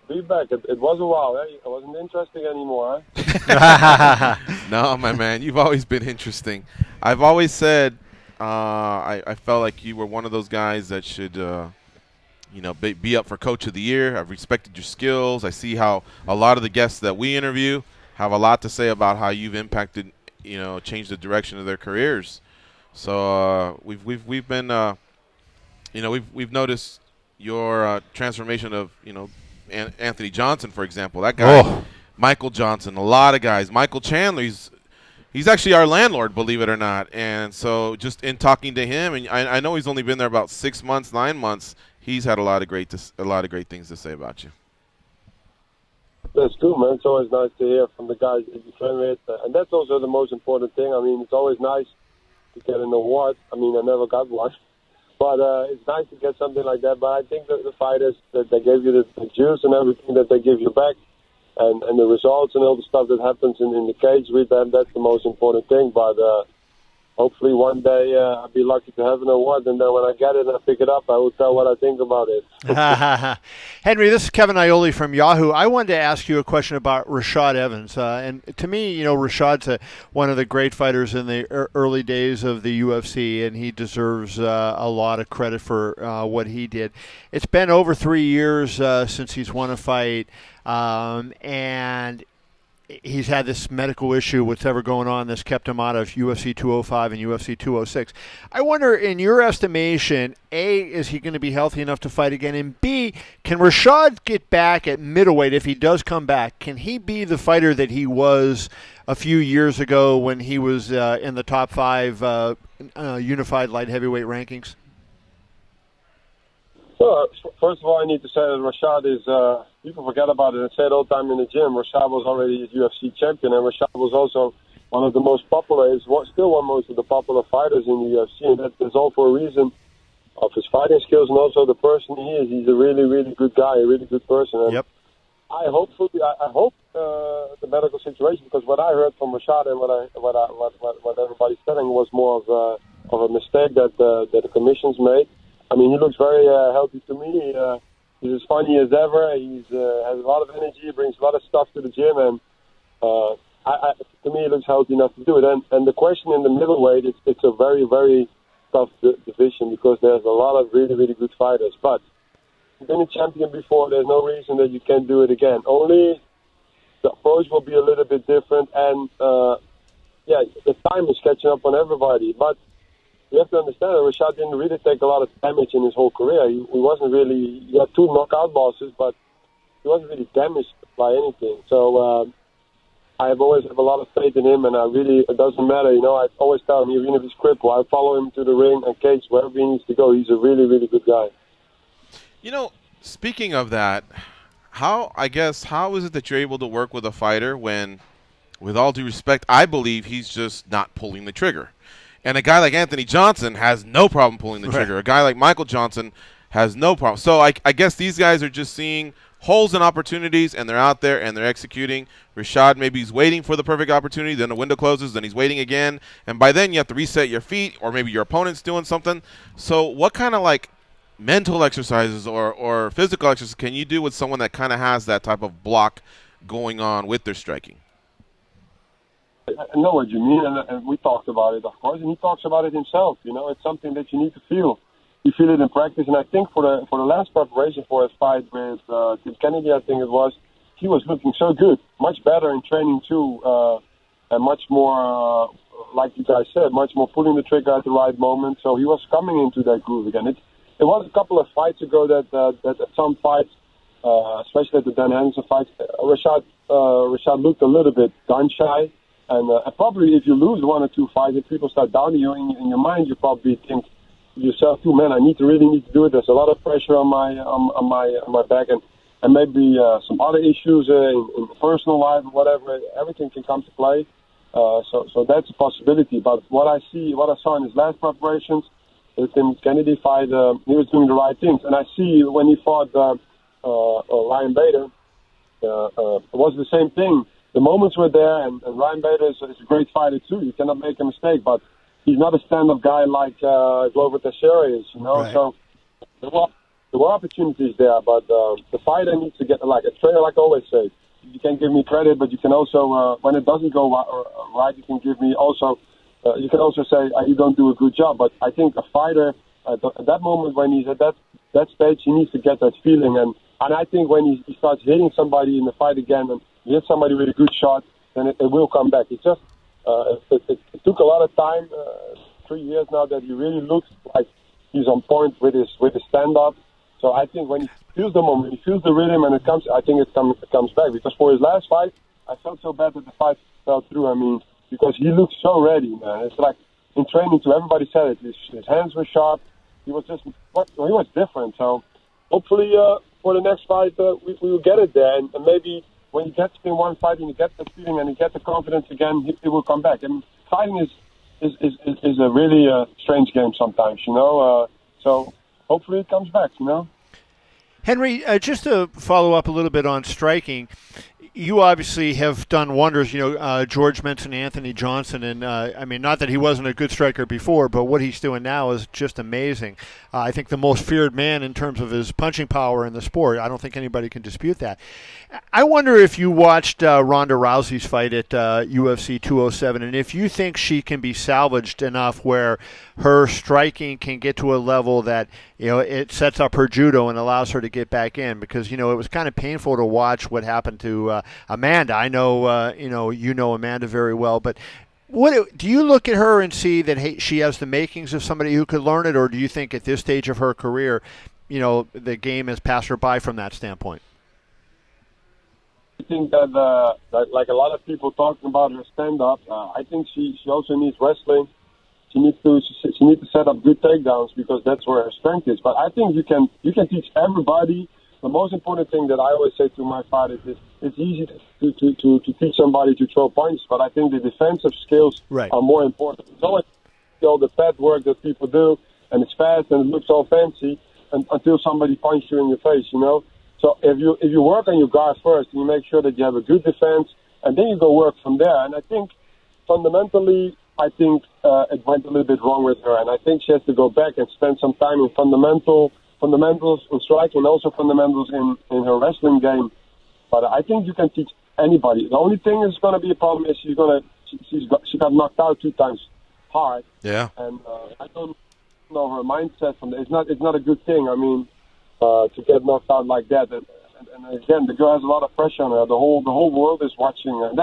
Be back. It was a while. Eh? It wasn't interesting anymore, huh? No, my man. You've always been interesting. I've always said I felt like you were one of those guys that should be up for Coach of the Year. I've respected your skills. I see how a lot of the guests that we interview have a lot to say about how you've impacted, changed the direction of their careers. So we've been, we've noticed your transformation of, Anthony Johnson, for example. That guy, Michael Johnson, a lot of guys. Michael Chandler, he's actually our landlord, believe it or not. And so just in talking to him, and I know he's only been there about 6 months, 9 months. He's had a lot of great things to say about you. That's good, man. It's always nice to hear from the guys that you train with. And that's also the most important thing. I mean, it's always nice to get an award. I mean, I never got one. But it's nice to get something like that. But I think that the fighters, that they gave you the juice and everything that they give you back, and the results and all the stuff that happens in the cage with them, that's the most important thing. But hopefully one day I'll be lucky to have an award, and then when I get it and I pick it up, I will tell what I think about it. Henry, this is Kevin Iole from Yahoo. I wanted to ask you a question about Rashad Evans. And to me, Rashad's one of the great fighters in the early days of the UFC, and he deserves a lot of credit for what he did. It's been over 3 years since he's won a fight, and he's had this medical issue, whatever going on, that's kept him out of UFC 205 and UFC 206. I wonder, in your estimation, A, is he going to be healthy enough to fight again? And B, can Rashad get back at middleweight if he does come back? Can he be the fighter that he was a few years ago when he was in the top 5 unified light heavyweight rankings? Well, first of all, I need to say that Rashad is, people forget about it and say it all the time in the gym. Rashad was already a UFC champion, and Rashad was also one of the most popular, still one of the popular fighters in the UFC, and that is all for a reason of his fighting skills and also the person he is. He's a really, really good guy, a really good person. And yep. I hope the medical situation, because what I heard from Rashad and what everybody's telling was more of a mistake that the commissions made. I mean, he looks very healthy to me. He's as funny as ever. He's has a lot of energy. He brings a lot of stuff to the gym, and to me, he looks healthy enough to do it. And the question in the middleweight, it's a very, very tough division because there's a lot of really, really good fighters. But you've been a champion before. There's no reason that you can't do it again. Only the approach will be a little bit different, and the time is catching up on everybody. But you have to understand that Rashad didn't really take a lot of damage in his whole career. He wasn't really, he had 2 knockout losses, but he wasn't really damaged by anything. So I have always have a lot of faith in him, and it doesn't matter. I always tell him, even if he's crippled, I follow him to the ring and cage, wherever he needs to go. He's a really, really good guy. Speaking of that, how is it that you're able to work with a fighter when, with all due respect, I believe he's just not pulling the trigger? And a guy like Anthony Johnson has no problem pulling the trigger. A guy like Michael Johnson has no problem. So I guess these guys are just seeing holes in opportunities, and they're out there, and they're executing. Rashad, maybe he's waiting for the perfect opportunity, then the window closes, then he's waiting again. And by then you have to reset your feet, or maybe your opponent's doing something. So what kind of mental exercises or physical exercises can you do with someone that kind of has that type of block going on with their striking? I know what you mean, and we talked about it, of course, and he talks about it himself. It's something that you need to feel. You feel it in practice, and I think for the last preparation for his fight with Tim Kennedy, I think it was, he was looking so good, much better in training too, and much more, like you guys said, much more pulling the trigger at the right moment. So he was coming into that groove again. It was a couple of fights ago that at some fights, especially at the Dan Henderson fights, Rashad looked a little bit gun shy. And probably if you lose one or two fights, if people start downing you in your mind, you probably think to yourself, too, man, I really need to do it. There's a lot of pressure on my back, and maybe some other issues in personal life or whatever. Everything can come to play. So that's a possibility. But what I saw in his last preparations, the Tim Kennedy fight, he was doing the right things. And I see when he fought Ryan Bader, it was the same thing. The moments were there, and Ryan Bader is a great fighter too. You cannot make a mistake, but he's not a stand-up guy like Glover Teixeira is, you know. Right. So there were opportunities there, but the fighter needs to get, like a trainer, like I always say, you can give me credit, but you can also, when it doesn't go right, you can give me also, you can also say you don't do a good job. But I think a fighter at that moment when he's at that stage, he needs to get that feeling, and I think when he starts hitting somebody in the fight again, and he hits somebody with a good shot, then it will come back. It just it took a lot of time, 3 years now, that he really looks like he's on point with his stand-up. So I think when he feels the moment, he feels the rhythm, and it comes, I think it comes back. Because for his last fight, I felt so bad that the fight fell through. I mean, because he looked so ready, man. It's like in training too. Everybody said it. His hands were sharp. He was different. So hopefully for the next fight, we will get it there, and maybe when he gets in one fight and he gets the feeling and he gets the confidence again, he will come back. And fighting is a really strange game sometimes, you know. So hopefully it comes back, you know. Henry, just to follow up a little bit on striking, you obviously have done wonders. You know, George mentioned Anthony Johnson, and I mean, not that he wasn't a good striker before, but what he's doing now is just amazing. I think the most feared man in terms of his punching power in the sport. I don't think anybody can dispute that. I wonder if you watched Ronda Rousey's fight at UFC 207, and if you think she can be salvaged enough where her striking can get to a level that, you know, it sets up her judo and allows her to get back in. Because, you know, it was kind of painful to watch what happened to Amanda. I know, you know Amanda very well, but do you look at her and see that, hey, she has the makings of somebody who could learn it, or do you think at this stage of her career, you know, the game has passed her by from that standpoint? I think that like a lot of people talking about her stand-up, I think she also needs wrestling. She needs to set up good takedowns because that's where her strength is. But I think you can teach everybody. The most important thing that I always say to my fighters is it's easy to teach somebody to throw punches, but I think the defensive skills are more important. It's always all the pad work that people do, and it's fast and it looks all fancy until somebody punches you in your face, you know. So if you work on your guard first, you make sure that you have a good defense, and then you go work from there. And I think fundamentally, it went a little bit wrong with her, and I think she has to go back and spend some time in fundamentals in striking, and also fundamentals in her wrestling game. But I think you can teach anybody. The only thing is going to be a problem is she got knocked out 2 times hard. Yeah. And I don't know her mindset from that. It's not a good thing. I mean, to get knocked out like that, and again, the girl has a lot of pressure on her. The whole world is watching her. And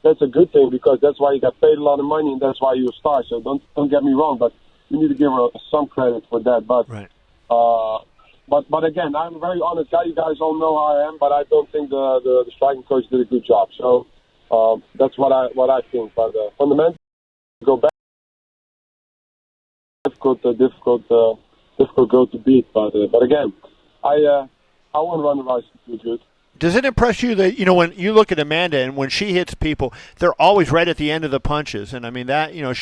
that's a good thing because that's why you got paid a lot of money and that's why you're a star. So don't get me wrong, but you need to give her some credit for that. But right. But again, I'm a very honest guy. You guys all know how I am, but I don't think the striking coach did a good job. So that's what I think. But fundamentally, go back. Difficult girl to beat. But again, I won't run the Rousey too good. Does it impress you that, you know, when you look at Amanda and when she hits people, they're always right at the end of the punches, and I mean that, you know,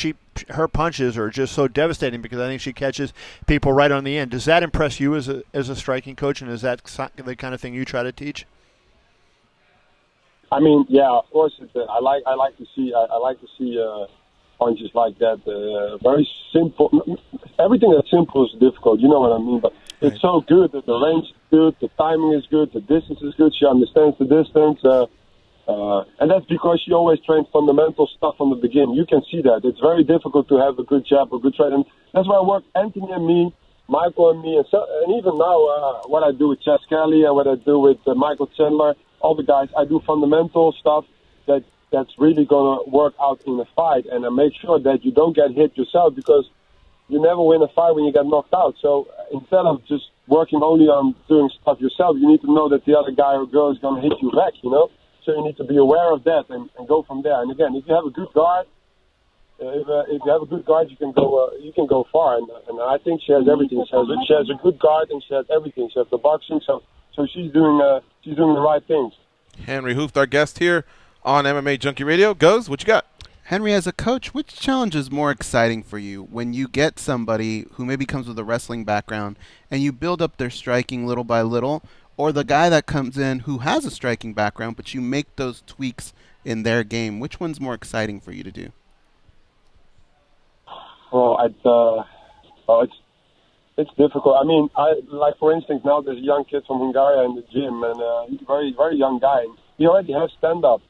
her punches are just so devastating because I think she catches people right on the end. Does that impress you as a striking coach, and is that the kind of thing you try to teach? I mean, yeah, of course. I like to see punches like that. Very simple. Everything that's simple is difficult. You know what I mean? But it's so good that the range is good, the timing is good, the distance is good. She understands the distance, and that's because she always trained fundamental stuff from the beginning. You can see that it's very difficult to have a good jab or good trade, and that's why I work Anthony and me, Michael and me, and even now what I do with Chas Kelly and what I do with Michael Chandler. all the guys. I do fundamental stuff that's really going to work out in a fight, and I make sure that you don't get hit yourself, because you never win a fight when you get knocked out. So instead of just working only on doing stuff yourself, you need to know that the other guy or girl is going to hit you back, you know? So you need to be aware of that and go from there. And again, if you have a good guard, if you have a good guard, you can go far. And I think she has everything. She has a good guard, and she has everything. She has the boxing, so she's doing the right things. Henry Hooft, our guest here on MMA Junkie Radio. Goes, what you got? Henry, as a coach, which challenge is more exciting for you when you get somebody who maybe comes with a wrestling background and you build up their striking little by little, or the guy that comes in who has a striking background but you make those tweaks in their game? Which one's more exciting for you to do? Well, it's difficult. I mean, like for instance, now there's a young kid from Hungary in the gym, and he's a very, very young guy. He already has stand-up,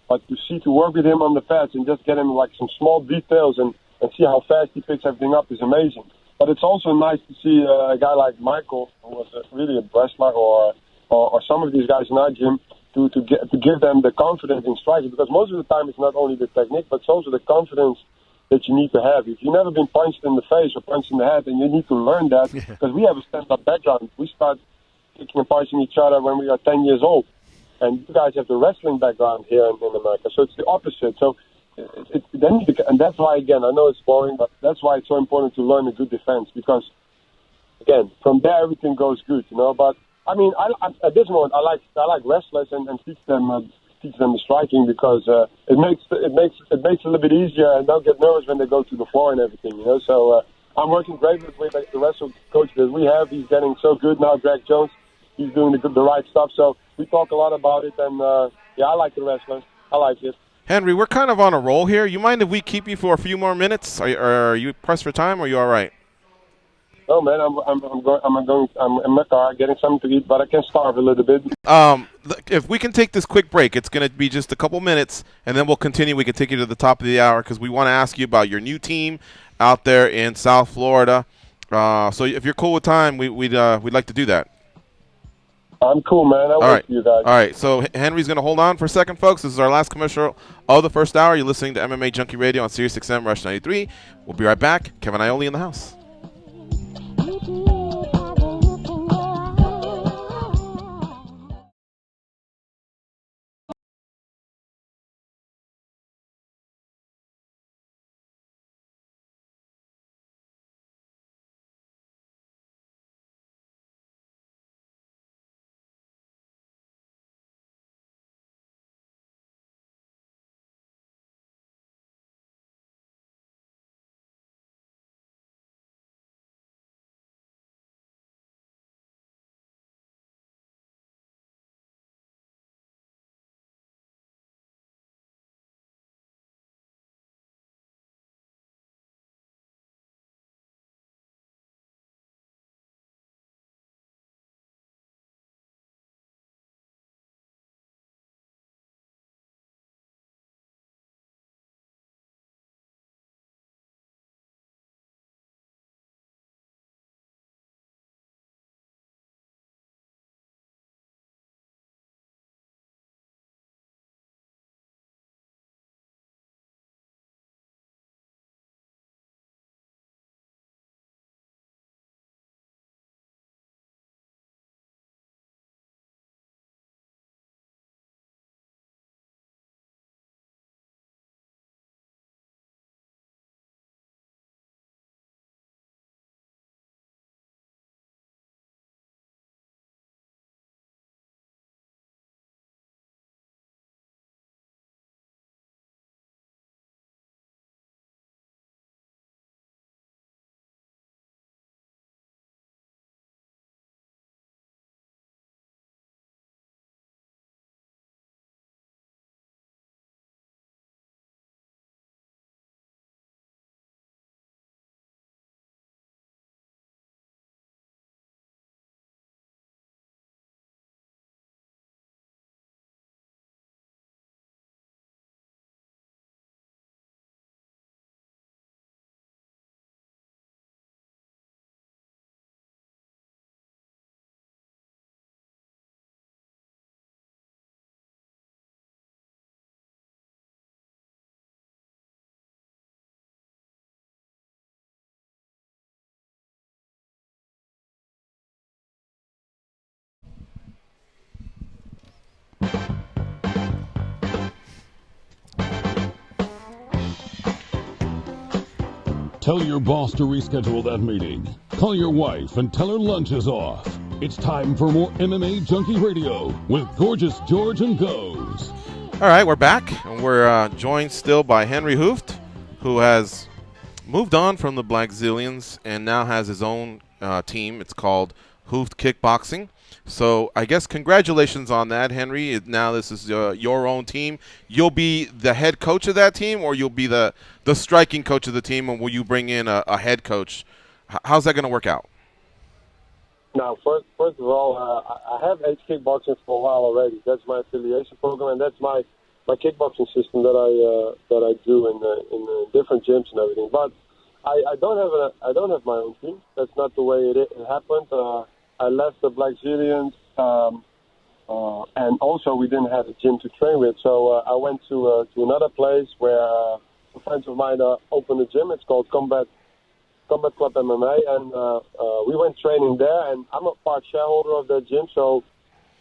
but to work with him on the pads and just get him like some small details and see how fast he picks everything up is amazing. But it's also nice to see a guy like Michael, who was really a wrestler, or some of these guys in our gym, to give them the confidence in striking, because most of the time it's not only the technique, but it's also the confidence that you need to have. If you've never been punched in the face or punched in the head, then you need to learn that, because we have a stand-up background. We start kicking and punching each other when we are 10 years old. And you guys have the wrestling background here in America, so it's the opposite. So and that's why, again, I know it's boring, but that's why it's so important to learn a good defense, because, again, from there everything goes good, you know. But I mean, at this moment, I like wrestlers and teach them the striking, because it makes it a little bit easier, and don't get nervous when they go to the floor and everything, you know. So I'm working great with the wrestling coach that we have. He's getting so good now, Greg Jones. He's doing the right stuff. So we talk a lot about it, and I like the wrestlers. I like it. Henry, we're kind of on a roll here. You mind if we keep you for a few more minutes? Are you pressed for time, or are you all right? No, man, I'm in my car getting something to eat, but I can starve a little bit. If we can take this quick break, it's going to be just a couple minutes, and then we'll continue. We can take you to the top of the hour, because we want to ask you about your new team out there in South Florida. So if you're cool with time, we'd like to do that. I'm cool, man. I'll wait for you guys. All right, so Henry's going to hold on for a second, folks. This is our last commercial of the first hour. You're listening to MMA Junkie Radio on Sirius XM Rush 93. We'll be right back. Kevin Iole in the house. Tell your boss to reschedule that meeting. Call your wife and tell her lunch is off. It's time for more MMA Junkie Radio with Gorgeous George and Goes. All right, we're back, and we're joined still by Henry Hooft, who has moved on from the Black Zillions and now has his own team. It's called Hooft Kickboxing. So I guess congratulations on that, Henry. Now this is your own team. You'll be the head coach of that team, or you'll be the striking coach of the team, and will you bring in a head coach? How's that going to work out? Now, first of all, I have Edge Kickboxing for a while already. That's my affiliation program, and that's my kickboxing system that I do in different gyms and everything. But I don't have my own team. That's not the way it happened. I left the Black Zillions, and also we didn't have a gym to train with. So I went to another place where friends of mine opened a gym. It's called Combat Club MMA, and we went training there. And I'm a part shareholder of that gym, so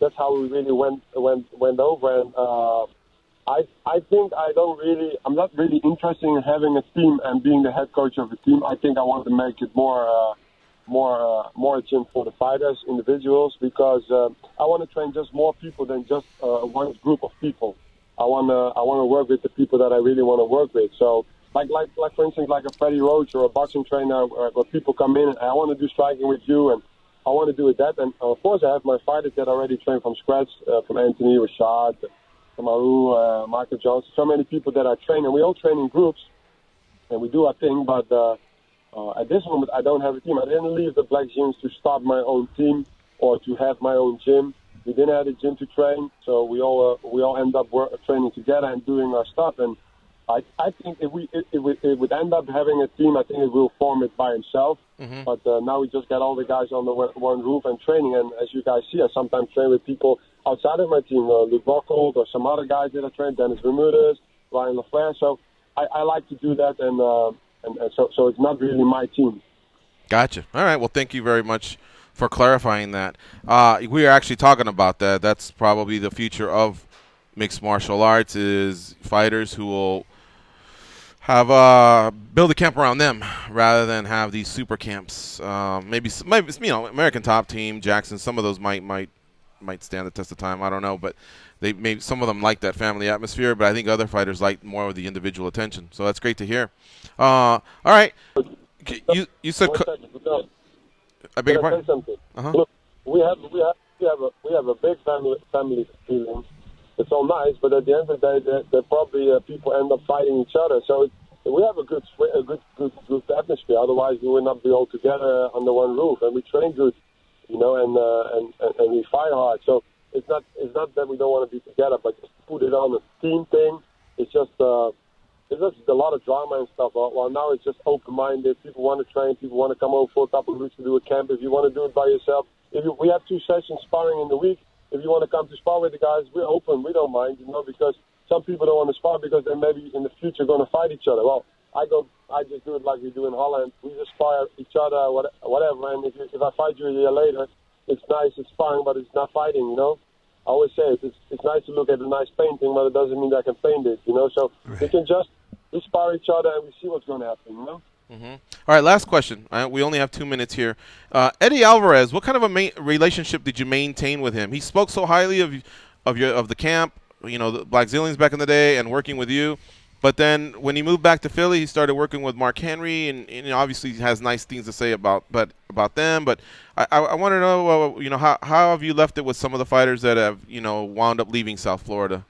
that's how we really went over. And I think I'm not really interested in having a team and being the head coach of a team. I think I want to make it more a gym for the fighters, individuals, because I want to train just more people than just one group of people. I want to work with the people that I really want to work with. So, like for instance, like a Freddie Roach or a boxing trainer, where people come in and I want to do striking with you, and I want to do it that. And of course, I have my fighters that already train from scratch, from Anthony, Rashad, Kamaru, Michael Johnson, so many people that I train, and we all train in groups, and we do our thing, but at this moment, I don't have a team. I didn't leave the Black Gyms to start my own team or to have my own gym. We didn't have a gym to train, so we all end up training together and doing our stuff. And I think if it would end up having a team, I think it will form it by himself. Mm-hmm. But now we just got all the guys on the one roof and training. And as you guys see, I sometimes train with people outside of my team, Luke Rockhold or some other guys that I train, Dennis Bermudez, Ryan LaFleur. So I like to do that, and so it's not really my team. Gotcha. All right. Well, thank you very much for clarifying that. We are actually talking about that. That's probably the future of mixed martial arts, is fighters who will have build a camp around them rather than have these super camps. Maybe American Top Team, Jackson, some of those might stand the test of time. I don't know, but some of them like that family atmosphere, but I think other fighters like more of the individual attention. So that's great to hear. All right, you said. I beg your pardon. Something. Uh-huh. Look, we have a big family feeling. It's all nice, but at the end of the day, there probably people end up fighting each other. So we have a good atmosphere. Otherwise, we would not be all together under one roof. And we train good, and we fight hard. So it's not that we don't want to be together, but just put it on a team thing. It's just a lot of drama and stuff. Well, now it's just open-minded. People want to train. People want to come over for a couple of weeks to do a camp. If you want to do it by yourself, we have 2 sessions sparring in the week. If you want to come to spar with the guys, we're open. We don't mind, because some people don't want to spar because they maybe in the future going to fight each other. Well, I just do it like we do in Holland. We just spar each other, whatever. And if I fight you a year later, it's nice. It's sparring, but it's not fighting. I always say it's nice to look at a nice painting, but it doesn't mean that I can paint it. So we can just spar each other and we see what's going to happen. Mm-hmm. All right, last question. We only have 2 minutes here. Eddie Alvarez, what kind of a relationship did you maintain with him? He spoke so highly of the camp, the Black Zillions back in the day, and working with you. But then when he moved back to Philly, he started working with Mark Henry, and obviously he has nice things to say about them. But I want to know, how have you left it with some of the fighters that have, wound up leaving South Florida?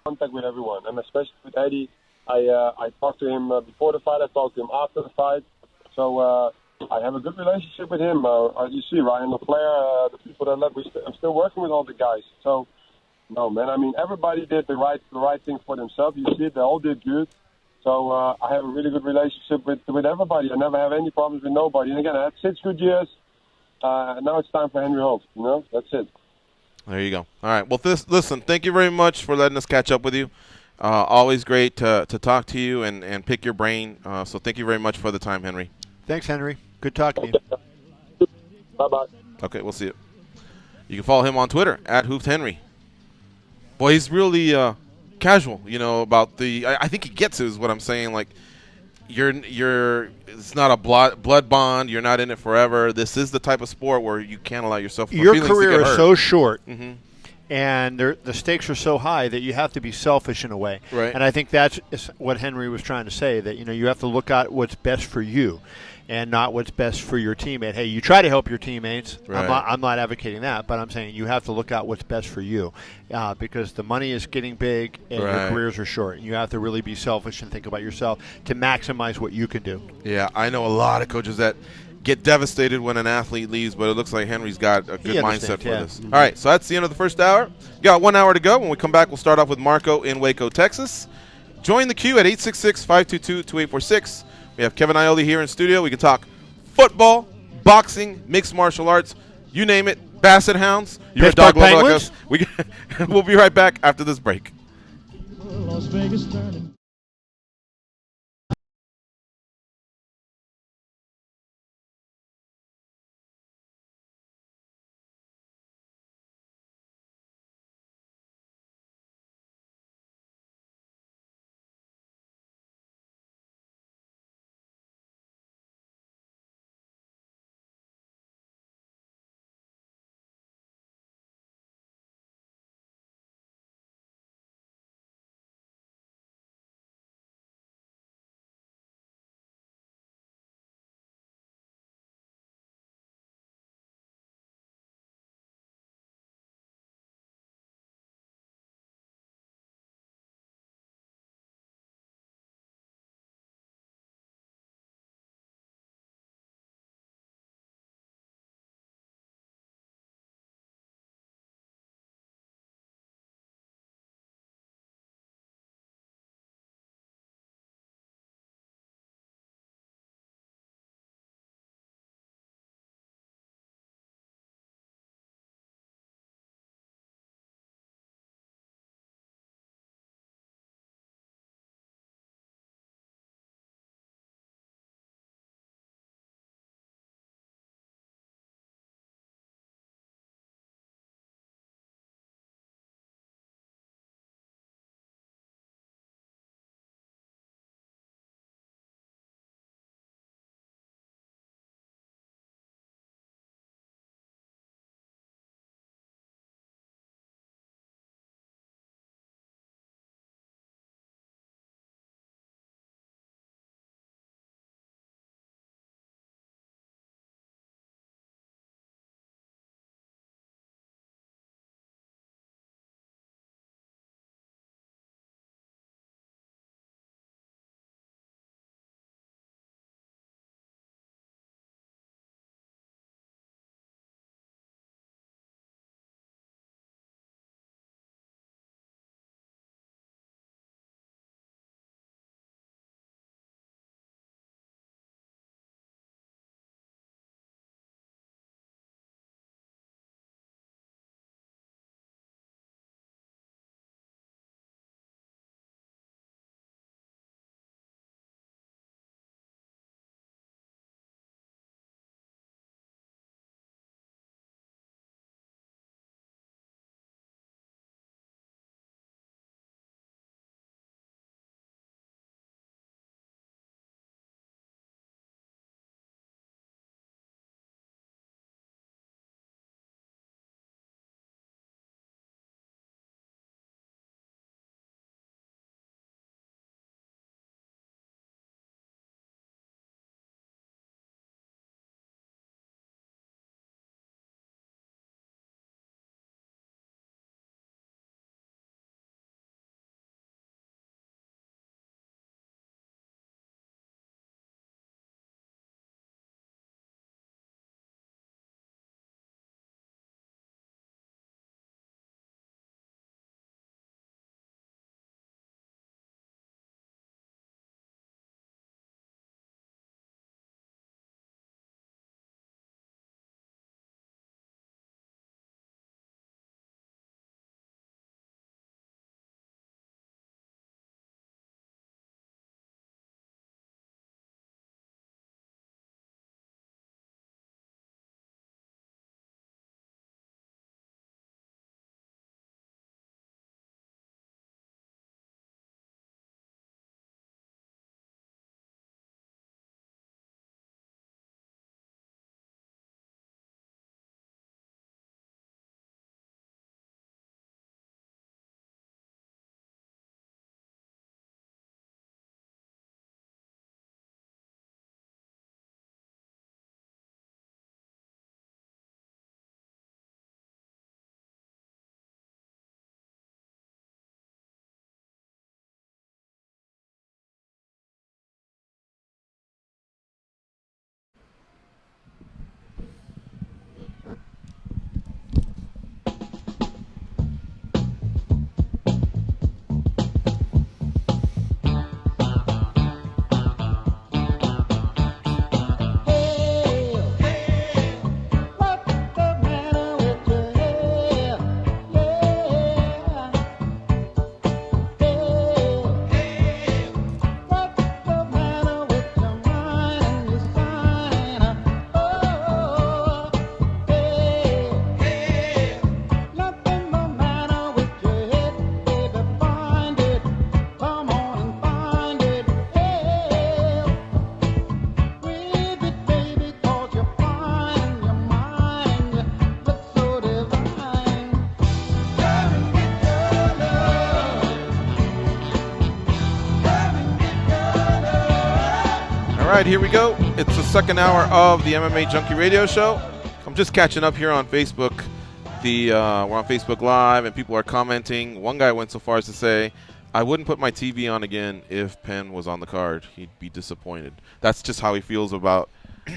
Contact with everyone, and especially with Eddie. I talked to him before the fight. I talked to him after the fight. So I have a good relationship with him. As you see, Ryan LaFleur, the people that left, I'm still working with all the guys. So, no, man. I mean, everybody did the right thing for themselves. You see it, they all did good. So I have a really good relationship with everybody. I never have any problems with nobody. And again, I had 6 good years. And now it's time for Henry Hooft. That's it. There you go. All right. Well, listen, thank you very much for letting us catch up with you. Always great to talk to you and pick your brain. So thank you very much for the time, Henry. Thanks, Henry. Good talking to you. Bye-bye. Okay, we'll see you. You can follow him on Twitter, @HooftHenry. Boy, he's really casual, about the – I think he gets it is what I'm saying. Like, it's not a blood bond. You're not in it forever. This is the type of sport where you can't allow yourself. Your career is so short, and the stakes are so high that you have to be selfish in a way. Right. And I think that's what Henry was trying to say, that you have to look at what's best for you and not what's best for your teammate. Hey, you try to help your teammates. Right. I'm not advocating that, but I'm saying you have to look at what's best for you because the money is getting big and your careers are short. You have to really be selfish and think about yourself to maximize what you can do. Yeah, I know a lot of coaches that get devastated when an athlete leaves, but it looks like Henry's got a good mindset for this. All right, so that's the end of the first hour. Got 1 hour to go. When we come back, we'll start off with Marco in Waco, Texas. Join the queue at 866-522-2846. We have Kevin Iole here in studio. We can talk football, boxing, mixed martial arts, you name it, basset hounds. You're a dog lover like us. We'll be right back after this break. Las Vegas turning. right, here we go. It's the second hour of the MMA Junkie Radio Show. I'm just catching up here on Facebook. We're on Facebook Live, and people are commenting. One guy went so far as to say, I wouldn't put my TV on again if Penn was on the card. He'd be disappointed. That's just how he feels about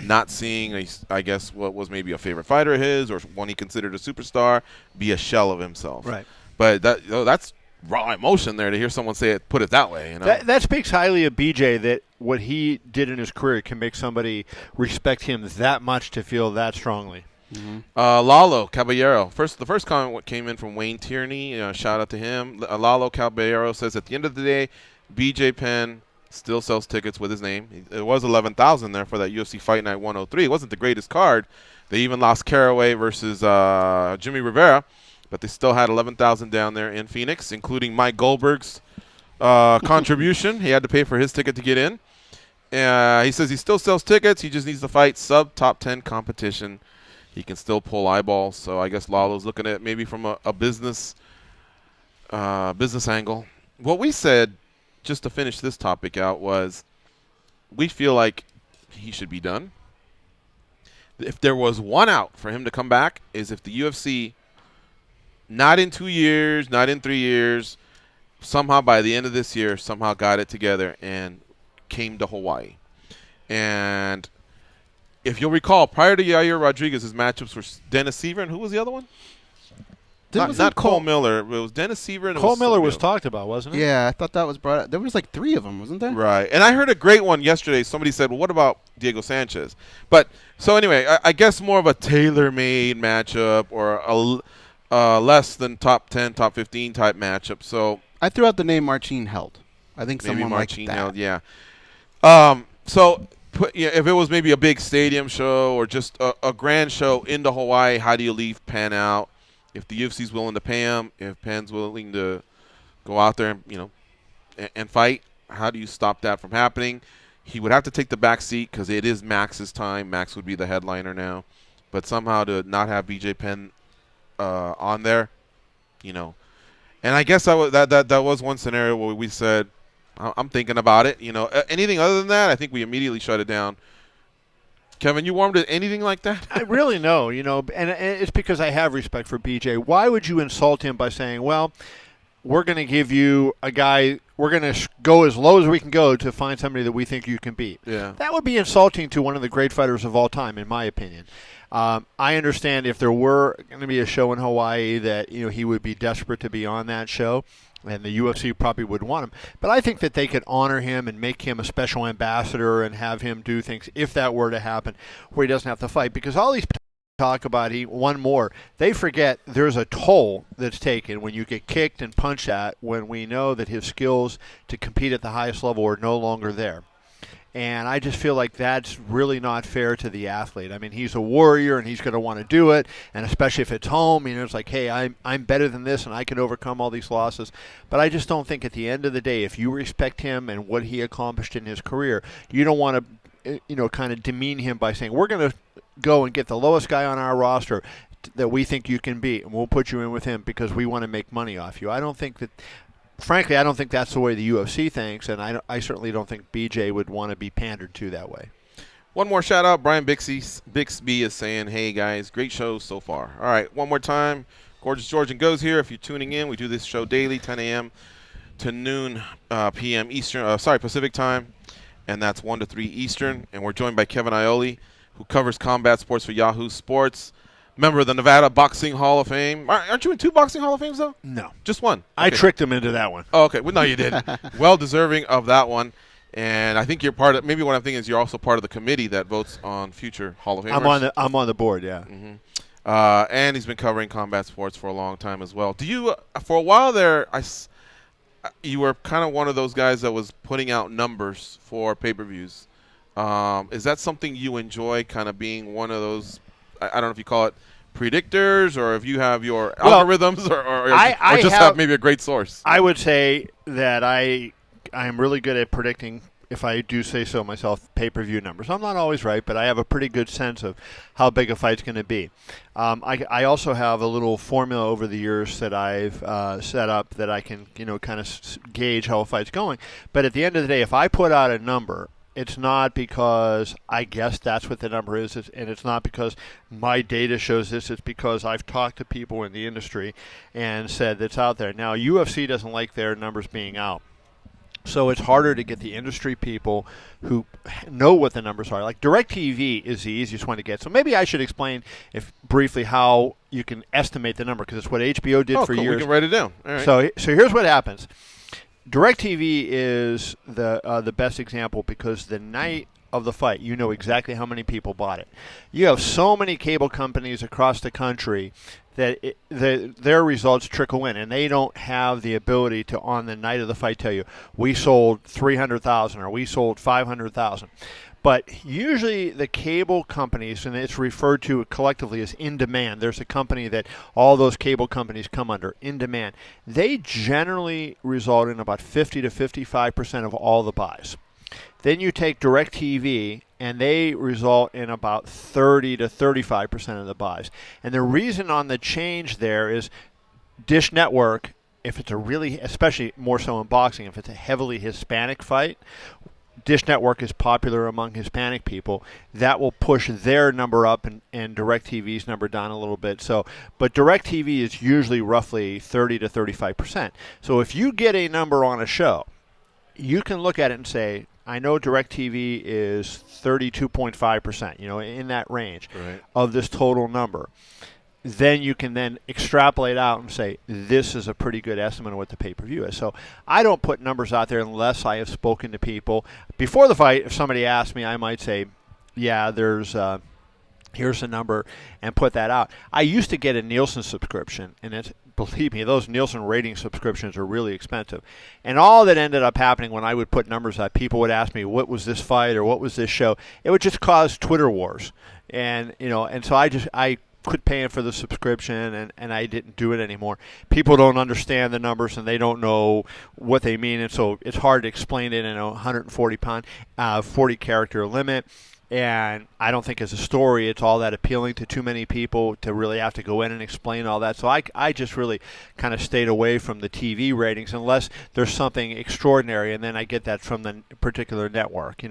not seeing, I guess, what was maybe a favorite fighter of his or one he considered a superstar be a shell of himself. Right. But that's raw emotion there to hear someone say it, put it that way. You know? That speaks highly of BJ, that what he did in his career can make somebody respect him that much to feel that strongly. Mm-hmm. Lalo Caballero. The first comment came in from Wayne Tierney. Shout out to him. Lalo Caballero says, at the end of the day, BJ Penn still sells tickets with his name. It was 11,000 there for that UFC Fight Night 103. It wasn't the greatest card. They even lost Caraway versus Jimmy Rivera, but they still had 11,000 down there in Phoenix, including Mike Goldberg's contribution. He had to pay for his ticket to get in. He says he still sells tickets. He just needs to fight sub-top 10 competition. He can still pull eyeballs. So I guess Lalo's looking at it maybe from a business angle. What we said, just to finish this topic out, was we feel like he should be done. If there was one out for him to come back, is if the UFC, not in 2 years, not in 3 years, somehow by the end of this year, somehow got it together and came to Hawaii. And if you'll recall, prior to Yair Rodriguez's matchups were Dennis Seaver, and who was the other one? Not Cole Miller. It was Dennis Seaver. And Cole Miller was talked about, wasn't it? Yeah, I thought that was brought up. There was like 3 of them, wasn't there? Right. And I heard a great one yesterday. Somebody said, well, what about Diego Sanchez? But so anyway, I guess more of a tailor-made matchup or a less than top 10, top 15 type matchup. So I threw out the name Marcin Held. I think maybe someone like Marcin that. Held, yeah. So if it was maybe a big stadium show or just a grand show into Hawaii, how do you leave Penn out? If the UFC's willing to pay him, if Penn's willing to go out there and fight, how do you stop that from happening? He would have to take the back seat because it is Max's time. Max would be the headliner now. But somehow to not have BJ Penn on there, And I guess that was one scenario where we said, I'm thinking about it. Anything other than that, I think we immediately shut it down. Kevin, you warmed to anything like that? I really know, and it's because I have respect for BJ. Why would you insult him by saying, well, we're going to give you a guy, we're going to go as low as we can go to find somebody that we think you can beat? Yeah. That would be insulting to one of the great fighters of all time, in my opinion. I understand if there were going to be a show in Hawaii that, he would be desperate to be on that show, and the UFC probably would want him. But I think that they could honor him and make him a special ambassador and have him do things, if that were to happen, where he doesn't have to fight. Because all these talk about one more, they forget there's a toll that's taken when you get kicked and punched at, when we know that his skills to compete at the highest level are no longer there. And I just feel like that's really not fair to the athlete. I mean, he's a warrior, and he's going to want to do it, and especially if it's home, it's like, hey, I'm better than this, and I can overcome all these losses. But I just don't think at the end of the day, if you respect him and what he accomplished in his career, you don't want to, kind of demean him by saying, we're going to go and get the lowest guy on our roster that we think you can beat, and we'll put you in with him because we want to make money off you. I don't think that. Frankly, I don't think that's the way the UFC thinks, and I certainly don't think BJ would want to be pandered to that way. One more shout-out. Brian Bixby is saying, hey, guys, great show so far. All right, one more time. Gorgeous George and Goes here. If you're tuning in, we do this show daily, 10 a.m. to noon p.m. Pacific time, and that's 1 to 3 Eastern. And we're joined by Kevin Iole, who covers combat sports for Yahoo Sports. Member of the Nevada Boxing Hall of Fame. Aren't you in 2 Boxing Hall of Fames, though? No. Just 1? Okay. I tricked him into that one. Oh, okay. Well, no, you didn't. Well deserving of that one. And I think you're part of – maybe what I'm thinking is you're also part of the committee that votes on future Hall of Famers. I'm on the board, yeah. Mm-hmm. And he's been covering combat sports for a long time as well. Do you for a while there, you were kind of one of those guys that was putting out numbers for pay-per-views. Is that something you enjoy, kind of being one of those – I don't know if you call it predictors or if you have your algorithms or just have maybe a great source. I would say that I am really good at predicting, if I do say so myself, pay-per-view numbers. I'm not always right, but I have a pretty good sense of how big a fight's going to be. I also have a little formula over the years that I've set up that I can kind of gauge how a fight's going. But at the end of the day, if I put out a number, it's not because I guess that's what the number is, and it's not because my data shows this. It's because I've talked to people in the industry and said that's out there. Now, UFC doesn't like their numbers being out. So it's harder to get the industry people who know what the numbers are. Like DirecTV is the easiest one to get. So maybe I should explain briefly how you can estimate the number, because it's what HBO did for years. We can write it down. All right. So here's what happens. DirecTV is the best example, because the night of the fight, you know exactly how many people bought it. You have so many cable companies across the country that their results trickle in, and they don't have the ability to, on the night of the fight, tell you, we sold 300,000 or we sold 500,000. But usually the cable companies, and it's referred to collectively as in demand. There's a company that all those cable companies come under, in demand. They generally result in about 50 to 55% of all the buys. Then you take DirecTV, and they result in about 30 to 35% of the buys. And the reason on the change there is Dish Network, if it's a really, especially more so in boxing, if it's a heavily Hispanic fight, Dish Network is popular among Hispanic people. That will push their number up and DirecTV's number down a little bit. But DirecTV is usually roughly 30 to 35%. So if you get a number on a show, you can look at it and say, I know DirecTV is 32.5%, in that range of this total number. Then you can then extrapolate out and say, this is a pretty good estimate of what the pay-per-view is. So I don't put numbers out there unless I have spoken to people. Before the fight, if somebody asked me, I might say, yeah, here's the number, and put that out. I used to get a Nielsen subscription, and believe me, those Nielsen rating subscriptions are really expensive. And all that ended up happening when I would put numbers out, people would ask me, what was this fight or what was this show? It would just cause Twitter wars. And so I quit paying for the subscription, and I didn't do it anymore. People don't understand the numbers, and they don't know what they mean, and so it's hard to explain it in a 40 character limit. And I don't think as a story it's all that appealing to too many people to really have to go in and explain all that. So I just really kind of stayed away from the TV ratings unless there's something extraordinary, and then I get that from the particular network.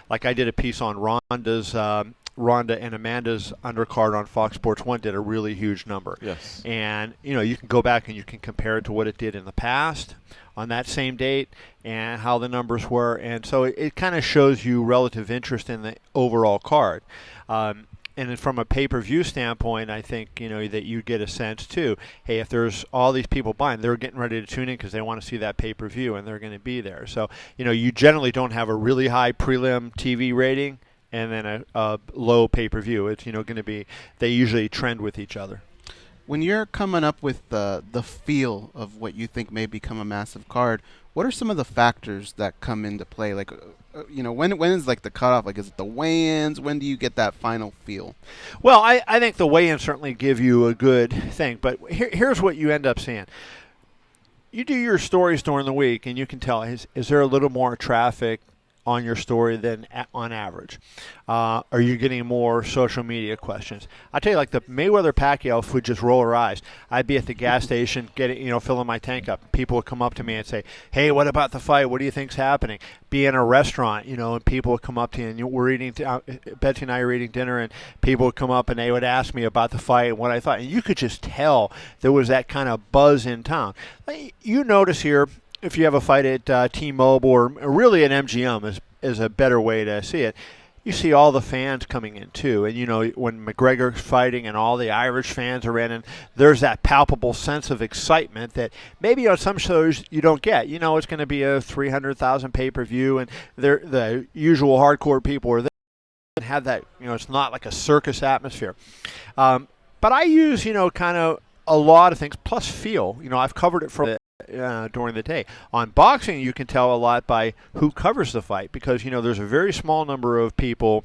Like I did a piece on Ronda and Amanda's undercard on Fox Sports 1 did a really huge number. Yes. And, you can go back and you can compare it to what it did in the past on that same date and how the numbers were. And so it kind of shows you relative interest in the overall card. And then from a pay-per-view standpoint, I think, that you get a sense, too. Hey, if there's all these people buying, they're getting ready to tune in because they want to see that pay-per-view, and they're going to be there. So, you generally don't have a really high prelim TV rating and then a low pay-per-view. It's going to be, they usually trend with each other. When you're coming up with the feel of what you think may become a massive card, what are some of the factors that come into play? Like, when is like the cutoff? Like, is it the weigh-ins? When do you get that final feel? Well, I think the weigh-ins certainly give you a good thing, but here's what you end up seeing. You do your stories during the week, and you can tell, is there a little more traffic on your story than on average? Are you getting more social media questions? I tell you, like the Mayweather-Pacquiao would just roll her eyes. I'd be at the gas station filling my tank up. People would come up to me and say, hey, what about the fight? What do you think's happening? Be in a restaurant, and people would come up to you, and we're eating, Betsy and I are eating dinner, and people would come up and they would ask me about the fight and what I thought. And you could just tell there was that kind of buzz in town. You notice here, if you have a fight at T-Mobile or really at MGM is a better way to see it, you see all the fans coming in too. And, when McGregor's fighting and all the Irish fans are in, and there's that palpable sense of excitement that maybe on some shows you don't get. It's going to be a 300,000 pay-per-view, and the usual hardcore people are there and have that, it's not like a circus atmosphere. But I use, kind of a lot of things, plus feel. I've covered it for during the day. On boxing, you can tell a lot by who covers the fight, because there's a very small number of people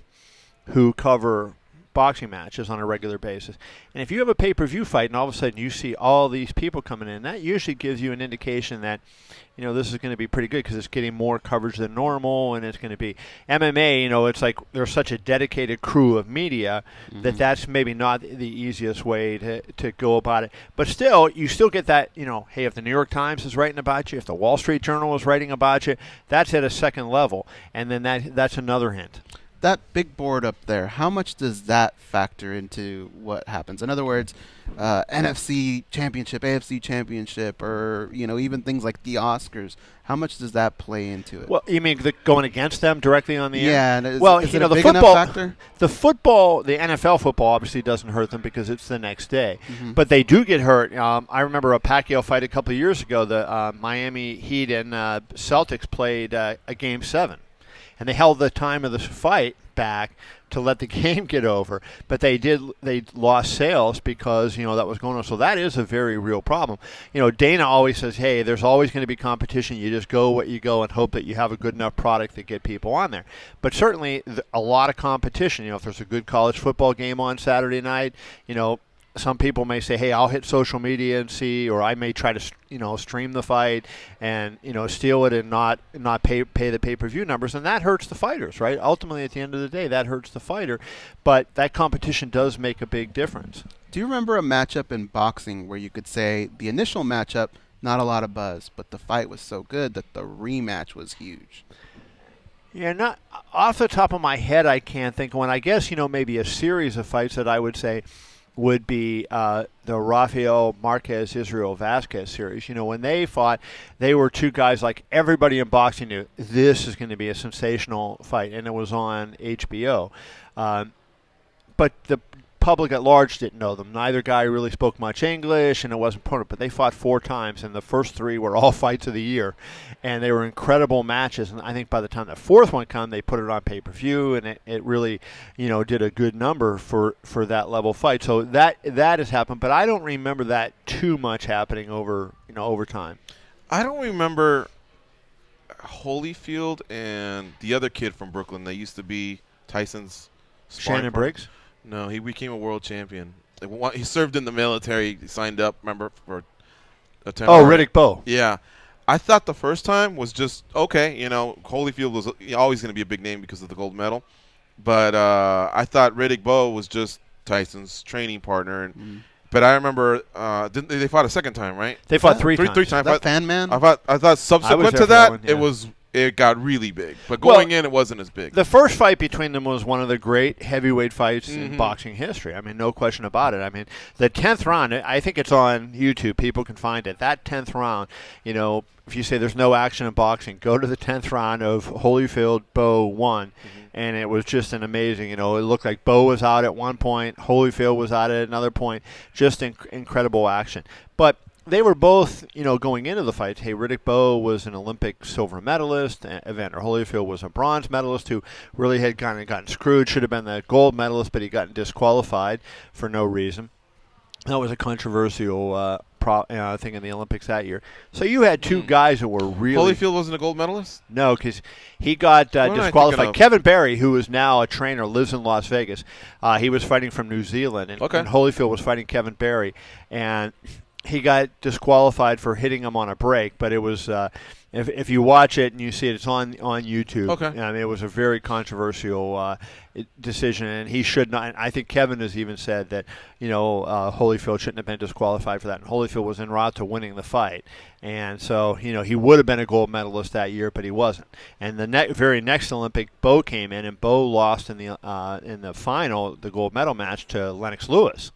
who cover boxing matches on a regular basis. And if you have a pay-per-view fight and all of a sudden you see all these people coming in, that usually gives you an indication that, this is going to be pretty good because it's getting more coverage than normal, and it's going to be MMA. It's like there's such a dedicated crew of media that that's maybe not the easiest way to go about it. But still, you still get that, hey, if the New York Times is writing about you, if the Wall Street Journal is writing about you, that's at a second level, and then that's another hint. That big board up there, how much does that factor into what happens? In other words, NFC championship, AFC championship, or even things like the Oscars, how much does that play into it? Well, you mean going against them directly on the air? Yeah. And is it a big enough factor? The NFL football obviously doesn't hurt them because it's the next day. But they do get hurt. I remember a Pacquiao fight a couple of years ago. The Miami Heat and Celtics played a Game 7. And they held the time of the fight back to let the game get over. But they lost sales because, that was going on. So that is a very real problem. Dana always says, hey, there's always going to be competition. You just go what you go and hope that you have a good enough product to get people on there. But certainly a lot of competition. If there's a good college football game on Saturday night, some people may say, hey, I'll hit social media and see, or I may try to, stream the fight and, steal it and not pay the pay-per-view numbers, and that hurts the fighters, right? Ultimately, at the end of the day, that hurts the fighter, but that competition does make a big difference. Do you remember a matchup in boxing where you could say the initial matchup, not a lot of buzz, but the fight was so good that the rematch was huge? Yeah, not off the top of my head, I can't think of one. I guess, maybe a series of fights that I would say would be the Rafael Marquez-Israel Vasquez series. When they fought, they were two guys like everybody in boxing knew this is going to be a sensational fight, and it was on HBO. But the public at large didn't know them. Neither guy really spoke much English, and it wasn't important, but they fought 4 times, and the first 3 were all fights of the year, and they were incredible matches. And I think by the time the 4th one came, they put it on pay-per-view, and it really, did a good number for that level fight. So that has happened, but I don't remember that too much happening over time. I don't remember Holyfield and the other kid from Brooklyn that used to be Tyson's Shannon Briggs? No, he became a world champion. He served in the military. He signed up, remember, for a Riddick Bowe. Yeah. I thought the first time was just, okay, Holyfield was always going to be a big name because of the gold medal. But I thought Riddick Bowe was just Tyson's training partner. But I remember they fought a second time, right? They fought three times. Is that Fan Man? I thought subsequent to that, it got really big. But going in, it wasn't as big. The first fight between them was one of the great heavyweight fights in boxing history. I mean, no question about it. I mean, the 10th round, I think it's on YouTube. People can find it. That 10th round, if you say there's no action in boxing, go to the 10th round of Holyfield-Bowe 1. And it was just an amazing, it looked like Bowe was out at one point, Holyfield was out at another point. Just incredible action. But they were both, going into the fight. Hey, Riddick Bowe was an Olympic silver medalist. Evander Holyfield was a bronze medalist who really had kind of gotten screwed. Should have been the gold medalist, but he got disqualified for no reason. That was a controversial thing in the Olympics that year. So you had two guys that were really... Holyfield wasn't a gold medalist? No, because he got disqualified. Kevin Barry, who is now a trainer, lives in Las Vegas. He was fighting from New Zealand, and Holyfield was fighting Kevin Barry. And he got disqualified for hitting him on a break, but it was... If you watch it and you see it, it's on YouTube. Okay. I mean, it was a very controversial decision, and he should not. And I think Kevin has even said that Holyfield shouldn't have been disqualified for that. And Holyfield was en route to winning the fight, and so he would have been a gold medalist that year, but he wasn't. And the very next Olympic, Bowe came in, and Bowe lost in the final, the gold medal match, to Lennox Lewis.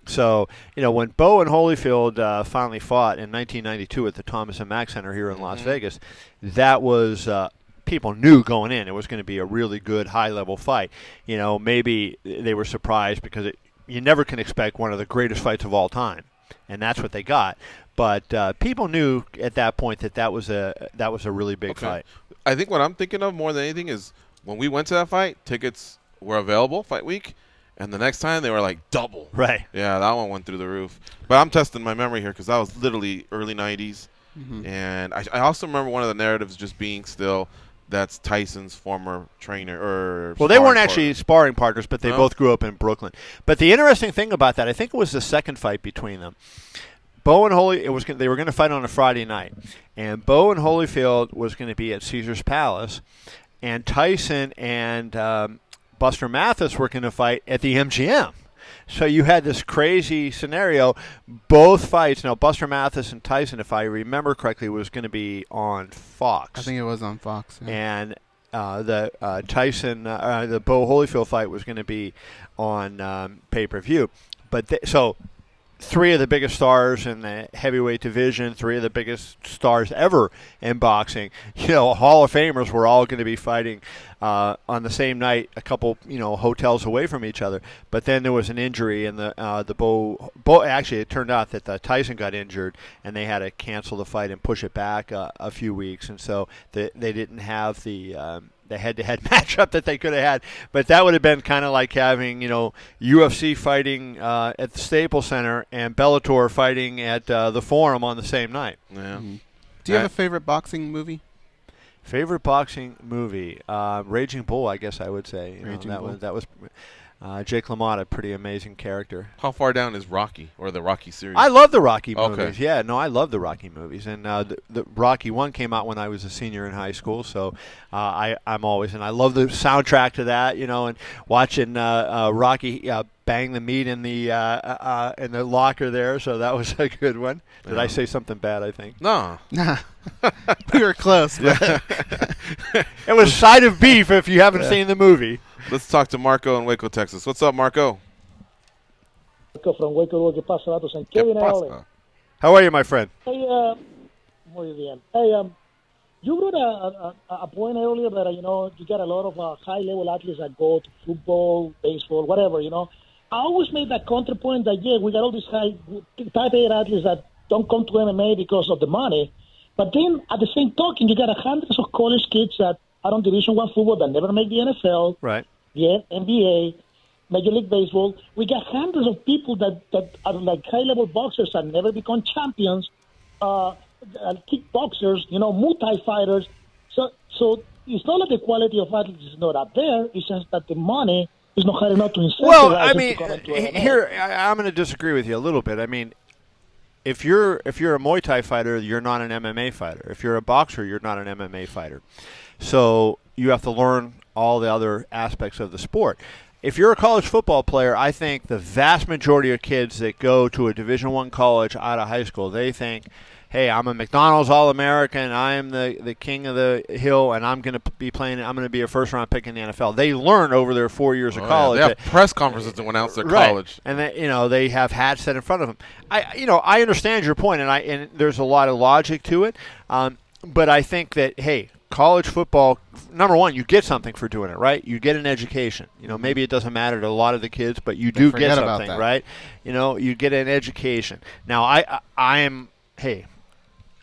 So, when Bowe and Holyfield finally fought in 1992 at the Thomas and Mack Center here in Las Vegas, that was people knew going in it was going to be a really good high-level fight. Maybe they were surprised because you never can expect one of the greatest fights of all time, and that's what they got. But people knew at that point that was a really big fight. I think what I'm thinking of more than anything is when we went to that fight, tickets were available fight week. And the next time, they were like double. Right. Yeah, that one went through the roof. But I'm testing my memory here because that was literally early 90s. And I also remember one of the narratives just being still that's Tyson's former trainer or well, they weren't sparring actually partner. sparring partners, but they No? both grew up in Brooklyn. But the interesting thing about that, I think it was the second fight between them. They were going to fight on a Friday night, and Bo and Holyfield was going to be at Caesar's Palace, and Tyson and Buster Mathis were going to fight at the MGM. So you had this crazy scenario. Both fights. Now, Buster Mathis and Tyson, if I remember correctly, was going to be on Fox. I think it was on Fox. Yeah. And the the Bo Holyfield fight was going to be on pay-per-view. But so three of the biggest stars in the heavyweight division, three of the biggest stars ever in boxing, Hall of Famers were all going to be fighting on the same night, a couple, hotels away from each other. But then there was an injury, and the Bo actually, it turned out that Tyson got injured, and they had to cancel the fight and push it back a few weeks, and so they didn't have the head-to-head matchup that they could have had. But that would have been kind of like having, UFC fighting at the Staples Center and Bellator fighting at the Forum on the same night. Yeah. Mm-hmm. Do you have a favorite boxing movie? Favorite boxing movie? Raging Bull, I guess I would say. That was Jake LaMotta, pretty amazing character. How far down is Rocky or the Rocky series? I love the Rocky movies. Okay. Yeah, no, I love the Rocky movies. And the Rocky 1 came out when I was a senior in high school, so I'm always, and I love the soundtrack to that, and watching Rocky bang the meat in the locker there, so that was a good one. Did I say something bad, I think? No. We were close. But it was side of beef if you haven't seen the movie. Let's talk to Marco in Waco, Texas. What's up, Marco? Marco from Waco, ¿qué pasa, datos? And Kevin Iole. How are you, my friend? Hey, muy bien. Hey, you brought a point earlier that, you got a lot of high-level athletes that go to football, baseball, whatever, I always made that counterpoint that, we got all these type A athletes that don't come to MMA because of the money. But then, at the same token, you got hundreds of college kids that are on Division I football that never make the NFL. Right. Yeah, NBA, Major League Baseball. We got hundreds of people that are like high-level boxers that never become champions, kickboxers, multi-fighters. So it's not that the quality of athletes is not up there. It's just that the money is not high enough to incentivize them to come into MMA. Here, I'm going to disagree with you a little bit. I mean, if you're a Muay Thai fighter, you're not an MMA fighter. If you're a boxer, you're not an MMA fighter. So you have to learn all the other aspects of the sport. If you're a college football player, I think the vast majority of kids that go to a Division I college out of high school, they think, hey, I'm a McDonald's All-American, I'm the king of the hill, and I'm going to be playing, I'm going to be a first-round pick in the NFL. They learn over their 4 years of college. They have press conferences to announce their college. And they have hats set in front of them. I understand your point, and there's a lot of logic to it. But I think that, hey, college football, number one, you get something for doing it, right? You get an education. Maybe it doesn't matter to a lot of the kids, but you do get something, right? You get an education. Now,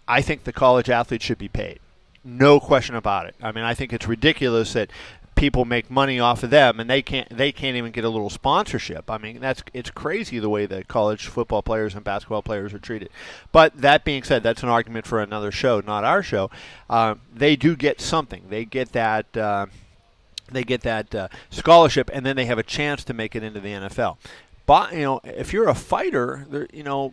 I think the college athletes should be paid. No question about it. I mean, I think it's ridiculous that people make money off of them and they can't even get a little sponsorship. I mean, it's crazy the way that college football players and basketball players are treated. But that being said, that's an argument for another show, not our show. They do get something. They get that scholarship, and then they have a chance to make it into the NFL. But if you're a fighter,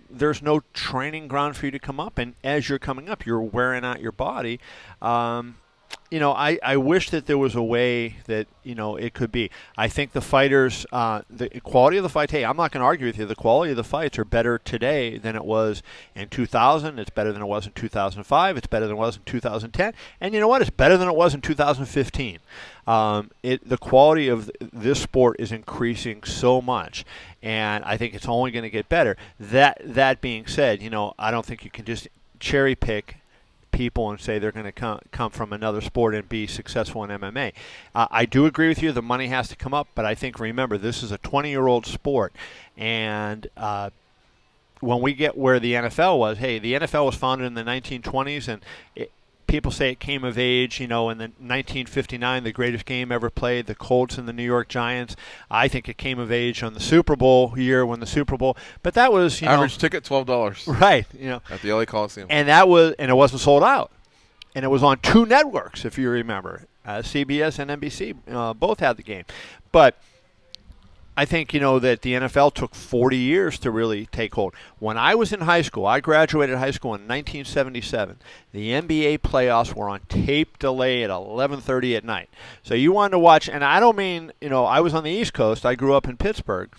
there's no training ground for you to come up, and as you're coming up, you're wearing out your body. I wish that there was a way that, it could be. I think the fighters, the quality of the fight, hey, I'm not going to argue with you. The quality of the fights are better today than it was in 2000. It's better than it was in 2005. It's better than it was in 2010. And you know what? It's better than it was in 2015. The quality of this sport is increasing so much, and I think it's only going to get better. That being said, I don't think you can just cherry pick people and say they're going to come from another sport and be successful in MMA. I do agree with you. The money has to come up, but I think, remember, this is a 20-year-old sport, and when we get where the NFL was, hey, the NFL was founded in the 1920s, and people say it came of age, in the 1959, the greatest game ever played, the Colts and the New York Giants. I think it came of age on the Super Bowl year when the Super Bowl, but that was, average ticket $12. Right, at the LA Coliseum. And it wasn't sold out. and it was on two networks, if you remember. CBS and NBC both had the game. But I think, that the NFL took 40 years to really take hold. When I was in high school, I graduated high school in 1977. The NBA playoffs were on tape delay at 11:30 at night. So you wanted to watch, and I don't mean, I was on the East Coast. I grew up in Pittsburgh.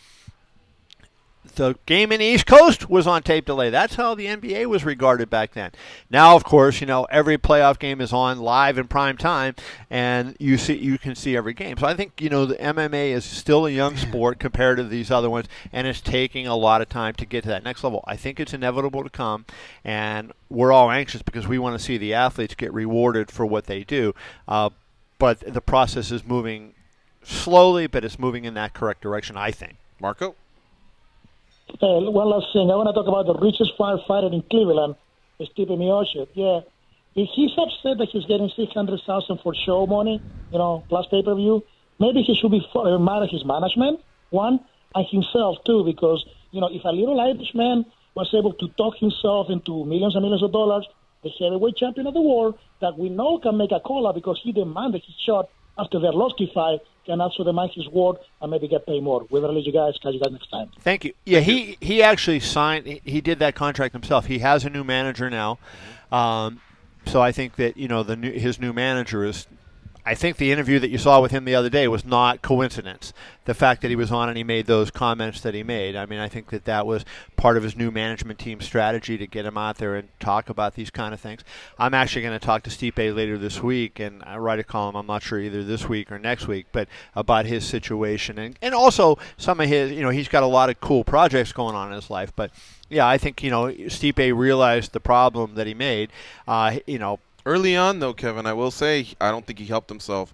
The game in the East Coast was on tape delay. That's how the NBA was regarded back then. Now, of course, every playoff game is on live in prime time, and you can see every game. So I think, the MMA is still a young sport compared to these other ones, and it's taking a lot of time to get to that next level. I think it's inevitable to come, and we're all anxious because we want to see the athletes get rewarded for what they do. But the process is moving slowly, but it's moving in that correct direction, I think. Marco? One last thing. I want to talk about the richest firefighter in Cleveland, Stipe Miocic. Yeah. If he's upset that he's getting $600,000 for show money, plus pay-per-view, maybe he should be mad at his management, one, and himself, too, because, if a little Irishman was able to talk himself into millions and millions of dollars, the heavyweight champion of the world, that we know can make a call-up because he demanded his shot after their Losky fight, can also demand his word and maybe get paid more. We'll release you guys. Catch you guys next time. Thank you. Yeah, he actually signed. He did that contract himself. He has a new manager now, so I think that his new manager is. I think the interview that you saw with him the other day was not coincidence. The fact that he was on and he made those comments that he made. I mean, I think that was part of his new management team strategy to get him out there and talk about these kind of things. I'm actually going to talk to Stipe later this week, and I write a column, I'm not sure either this week or next week, but about his situation. And also some of his, he's got a lot of cool projects going on in his life. But, yeah, I think, Stipe realized the problem that he made, Early on, though, Kevin, I will say, I don't think he helped himself.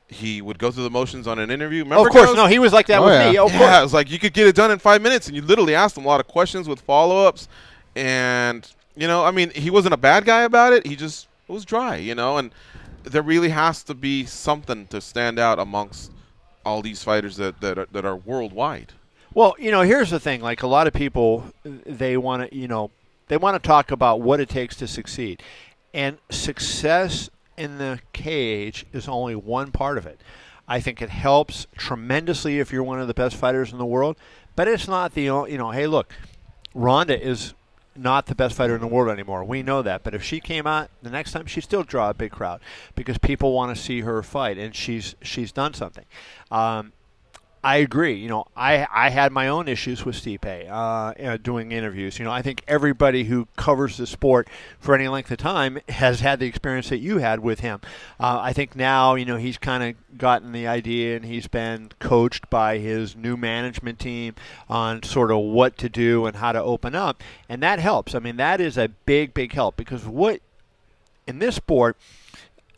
He would go through the motions on an interview. Remember, of course, no, he was like that with me. Of course. Yeah, it was like you could get it done in 5 minutes, and you literally asked him a lot of questions with follow-ups. And, he wasn't a bad guy about it. It was dry, and there really has to be something to stand out amongst all these fighters that are worldwide. Well, here's the thing. Like, a lot of people, they want to talk about what it takes to succeed. And success in the cage is only one part of it. I think it helps tremendously if you're one of the best fighters in the world, but it's not the only, hey, look, Ronda is not the best fighter in the world anymore. We know that. But if she came out the next time, she'd still draw a big crowd because people want to see her fight, and she's done something. I agree. I had my own issues with Stipe doing interviews. I think everybody who covers the sport for any length of time has had the experience that you had with him. I think now, he's kind of gotten the idea, and he's been coached by his new management team on sort of what to do and how to open up, and that helps. I mean, that is a big, big help because in this sport,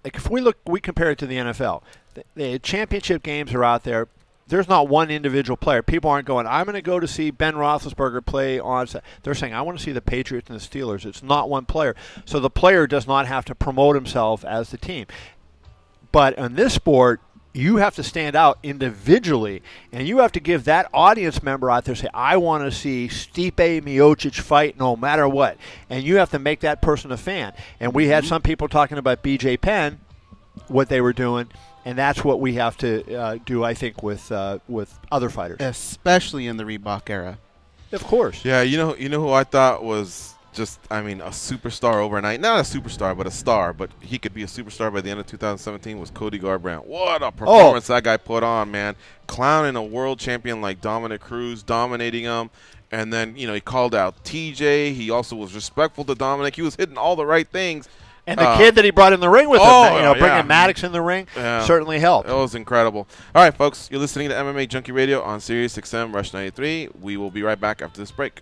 like if we compare it to the NFL. The championship games are out there. There's not one individual player. People aren't going, I'm going to go to see Ben Roethlisberger play on. They're saying, I want to see the Patriots and the Steelers. It's not one player. So the player does not have to promote himself as the team. But in this sport, you have to stand out individually, and you have to give that audience member out there say, I want to see Stipe Miocic fight no matter what. And you have to make that person a fan. And we had some people talking about BJ Penn, what they were doing. And that's what we have to do, I think, with other fighters, especially in the Reebok era. Of course. Yeah, you know who I thought was just, a superstar overnight. Not a superstar, but a star. But he could be a superstar by the end of 2017 was Cody Garbrandt. What a performance that guy put on, man! Clowning a world champion like Dominic Cruz, dominating him. And then, he called out TJ. He also was respectful to Dominic. He was hitting all the right things. And the kid that he brought in the ring with him, bringing Maddox in the ring certainly helped. It was incredible. All right, folks, you're listening to MMA Junkie Radio on Sirius XM Rush 93. We will be right back after this break.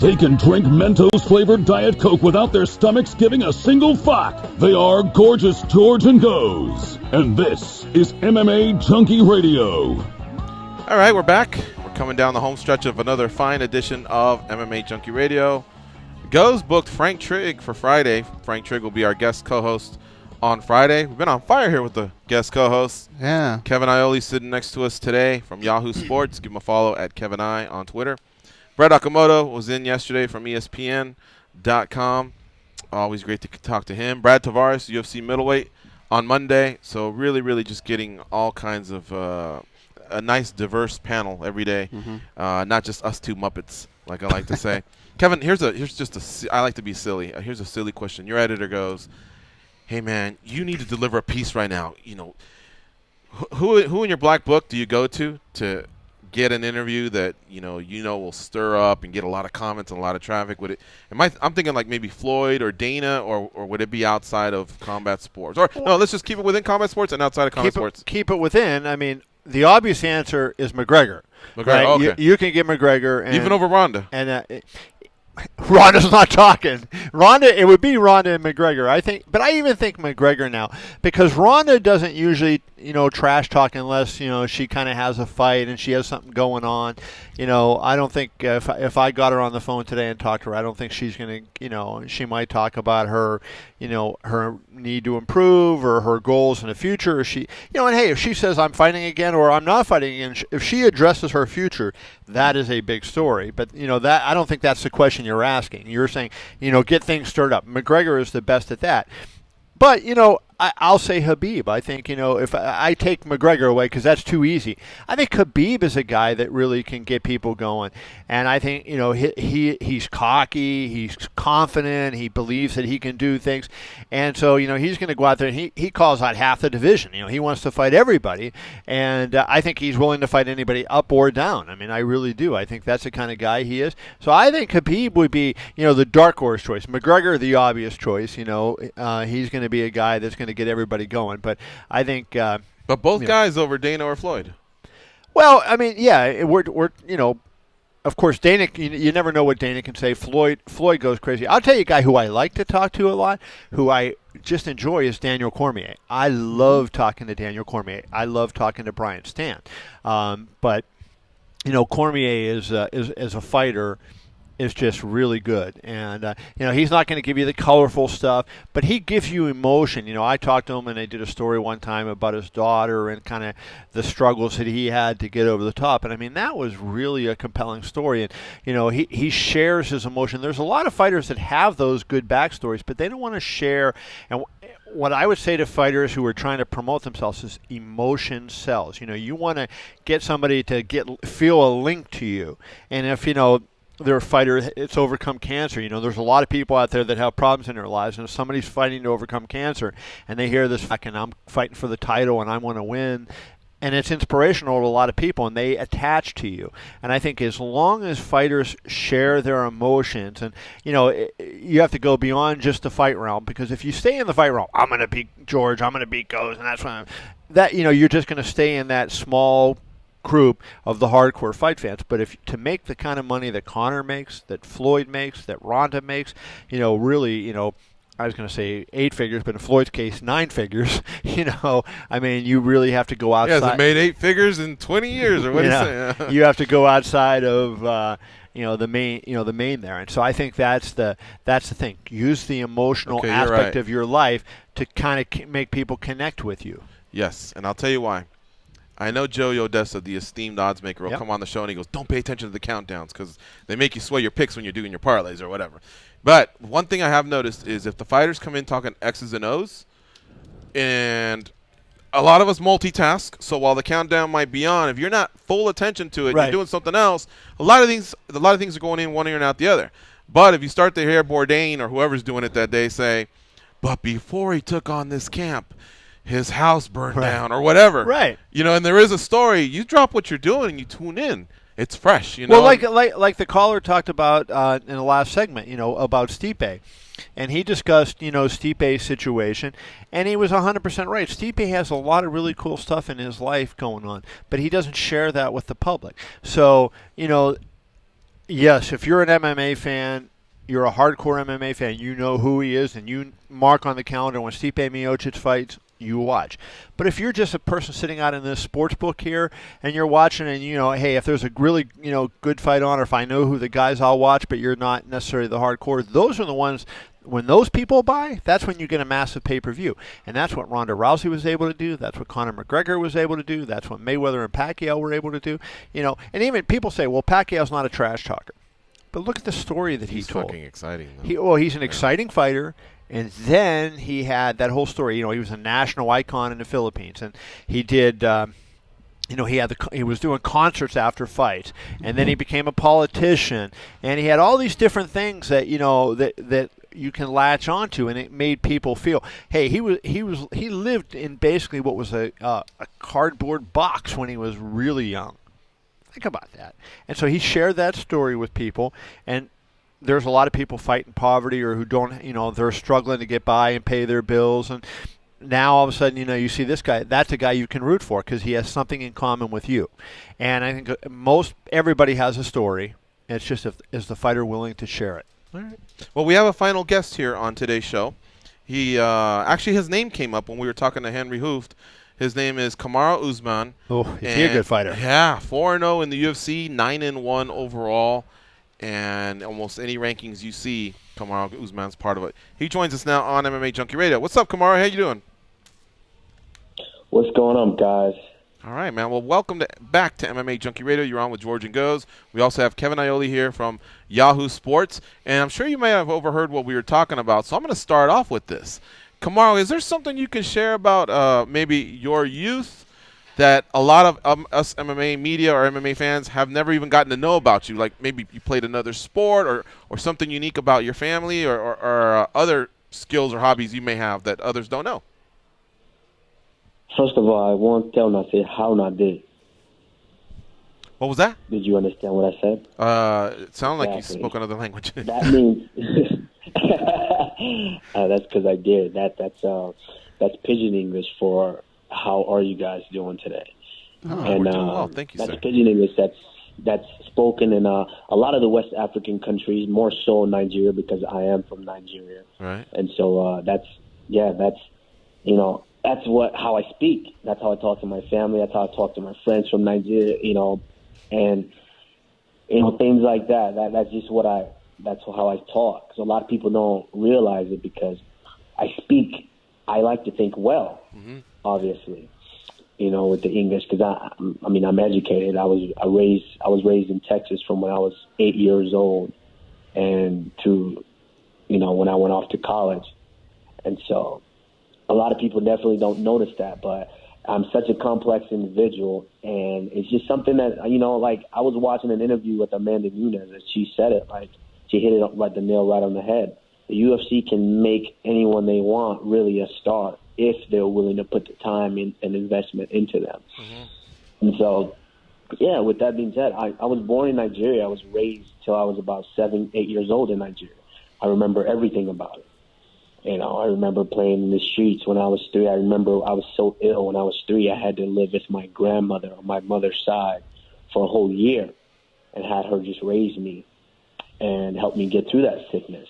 They can drink Mentos-flavored Diet Coke without their stomachs giving a single fuck. They are Gorgeous George and Goes. And this is MMA Junkie Radio. All right, we're back. We're coming down the home stretch of another fine edition of MMA Junkie Radio. Goes booked Frank Trigg for Friday. Frank Trigg will be our guest co-host on Friday. We've been on fire here with the guest co-hosts. Yeah. Kevin Iole sitting next to us today from Yahoo Sports. Give him a follow at Kevin I on Twitter. Brett Okamoto was in yesterday from ESPN.com. Always great to talk to him. Brad Tavares, UFC middleweight on Monday. So really just getting all kinds of a nice diverse panel every day. Not just us two Muppets, like I like to say. Kevin, I like to be silly. Here's a silly question. Your editor goes, hey man, you need to deliver a piece right now. You know, who in your black book do you go to get an interview that you know will stir up and get a lot of comments and a lot of traffic? Would it? I'm thinking like maybe Floyd or Dana, or would it be outside of combat sports? Or no, let's just keep it within combat sports and outside of combat sports. Keep it within. I mean, the obvious answer is McGregor. Right? Okay. You can get McGregor, and, even over Ronda. And Ronda's not talking. It would be Ronda and McGregor, I think. But I even think McGregor now, because Ronda doesn't usually, trash talk unless, she kind of has a fight and she has something going on. I don't think if I got her on the phone today and talked to her, I don't think she's going to, she might talk about her, her need to improve or her goals in the future. Or she, and hey, if she says I'm fighting again or I'm not fighting again, if she addresses her future, that is a big story. But, that I don't think that's the question you're asking. You're saying, get things stirred up. McGregor is the best at that. But, I'll say Khabib. I think, if I take McGregor away because that's too easy, I think Khabib is a guy that really can get people going. And I think, he's cocky, he's confident, he believes that he can do things. And so, he's going to go out there and he calls out half the division. He wants to fight everybody. And I think he's willing to fight anybody up or down. I mean, I really do. I think that's the kind of guy he is. So I think Khabib would be, the dark horse choice. McGregor, the obvious choice. He's going to be a guy that's going to get everybody going. But I think but both guys over Dana or Floyd. Well, I mean, yeah, we're of course Dana, you never know what Dana can say. Floyd goes crazy. I'll tell you a guy who I like to talk to a lot, who I just enjoy, is Daniel Cormier. I love talking to Daniel Cormier. I love talking to Brian Stan. But Cormier is as a fighter is just really good. And, he's not going to give you the colorful stuff, but he gives you emotion. I talked to him and I did a story one time about his daughter and kind of the struggles that he had to get over the top. And, I mean, that was really a compelling story. And, he shares his emotion. There's a lot of fighters that have those good backstories, but they don't want to share. And what I would say to fighters who are trying to promote themselves is emotion sells. You want to get somebody to feel a link to you. And if, they're a fighter, it's overcome cancer. There's a lot of people out there that have problems in their lives, and if somebody's fighting to overcome cancer and they hear this, and I'm fighting for the title and I want to win, and it's inspirational to a lot of people, and they attach to you. And I think as long as fighters share their emotions, and, you have to go beyond just the fight realm, because if you stay in the fight realm, I'm going to beat George, I'm going to beat Goes, and that's when you're just going to stay in that small group of the hardcore fight fans. But if to make the kind of money that Conor makes, that Floyd makes, that Ronda makes, really, I was going to say 8 figures, but in Floyd's case, 9 figures. I mean, you really have to go outside. He hasn't made 8 figures in 20 years, or what do you say? You have to go outside of the main there. And so I think that's the thing. Use the emotional aspect of your life to kind of make people connect with you. Yes, and I'll tell you why. I know Joey Odessa, the esteemed odds maker, will come on the show and he goes, don't pay attention to the countdowns because they make you sway your picks when you're doing your parlays or whatever. But one thing I have noticed is if the fighters come in talking X's and O's, and a lot of us multitask, so while the countdown might be on, if you're not full attention to it, you're doing something else, a lot of things are going in one ear and out the other. But if you start to hear Bourdain or whoever's doing it that day say, but before he took on this camp, his house burned down or whatever. Right. And there is a story. You drop what you're doing and you tune in. It's fresh, Well, like the caller talked about in the last segment, about Stipe. And he discussed, Stipe's situation, and he was 100% right. Stipe has a lot of really cool stuff in his life going on, but he doesn't share that with the public. So, Yes, if you're an MMA fan, you're a hardcore MMA fan, you know who he is, and you mark on the calendar when Stipe Miocic fights, you watch. But if you're just a person sitting out in this sports book here and you're watching and hey, if there's a really, good fight on, or if I know who the guys I'll watch, but you're not necessarily the hardcore, those are the ones. When those people buy, that's when you get a massive pay-per-view. And that's what Ronda Rousey was able to do. That's what Conor McGregor was able to do. That's what Mayweather and Pacquiao were able to do. And even people say, well, Pacquiao's not a trash talker. But look at the story that he told. He's fucking exciting, though. He's an exciting fighter. And then he had that whole story. He was a national icon in the Philippines. And he did... he was doing concerts after fights, and then he became a politician, and he had all these different things that that you can latch onto, and it made people feel, hey, he lived in basically what was a cardboard box when he was really young. Think about that. And so he shared that story with people, and there's a lot of people fighting poverty or who don't, they're struggling to get by and pay their bills, and now all of a sudden, you see this guy. That's a guy you can root for because he has something in common with you. And I think everybody has a story. It's just is the fighter willing to share it. All right. Well, we have a final guest here on today's show. He actually his name came up when we were talking to Henri Hooft. His name is Kamaru Usman. Oh, is he a good fighter? Yeah, 4-0 in the UFC, 9-1 overall, and almost any rankings you see, Kamaru Usman's part of it. He joins us now on MMA Junkie Radio. What's up, Kamaru? How you doing? What's going on, guys? All right, man. Well, welcome back to MMA Junkie Radio. You're on with George and Goes. We also have Kevin Iole here from Yahoo Sports. And I'm sure you may have overheard what we were talking about, so I'm going to start off with this. Kamaru, is there something you can share about maybe your youth that a lot of us MMA media or MMA fans have never even gotten to know about you? Like maybe you played another sport or something unique about your family or other skills or hobbies you may have that others don't know? First of all, I won't tell nothing how not did. What was that? Did you understand what I said? It sounded like you spoke another language. That means that's because I did. That's pidgin English for how are you guys doing today? Oh, and we're doing well. Thank you, that's sir. Pidgin English that's spoken in a lot of the West African countries, more so Nigeria because I am from Nigeria. Right. And so that's how I speak. That's how I talk to my family. That's how I talk to my friends from Nigeria, and things like that. That's just that's how I talk. Because a lot of people don't realize it because I like to think well, obviously, with the English. Because I'm educated. I was raised in Texas from when I was 8 years old, and to, when I went off to college, and so. A lot of people definitely don't notice that, but I'm such a complex individual, and it's just something that, like I was watching an interview with Amanda Nunes, and she said it, like she hit it like the nail right on the head. The UFC can make anyone they want really a star if they're willing to put the time and investment into them. And so, yeah, with that being said, I was born in Nigeria. I was raised till I was about 7, 8 years old in Nigeria. I remember everything about it. I remember playing in the streets when I was 3. I remember I was so ill when I was 3. I had to live with my grandmother on my mother's side for a whole year and had her just raise me and help me get through that sickness.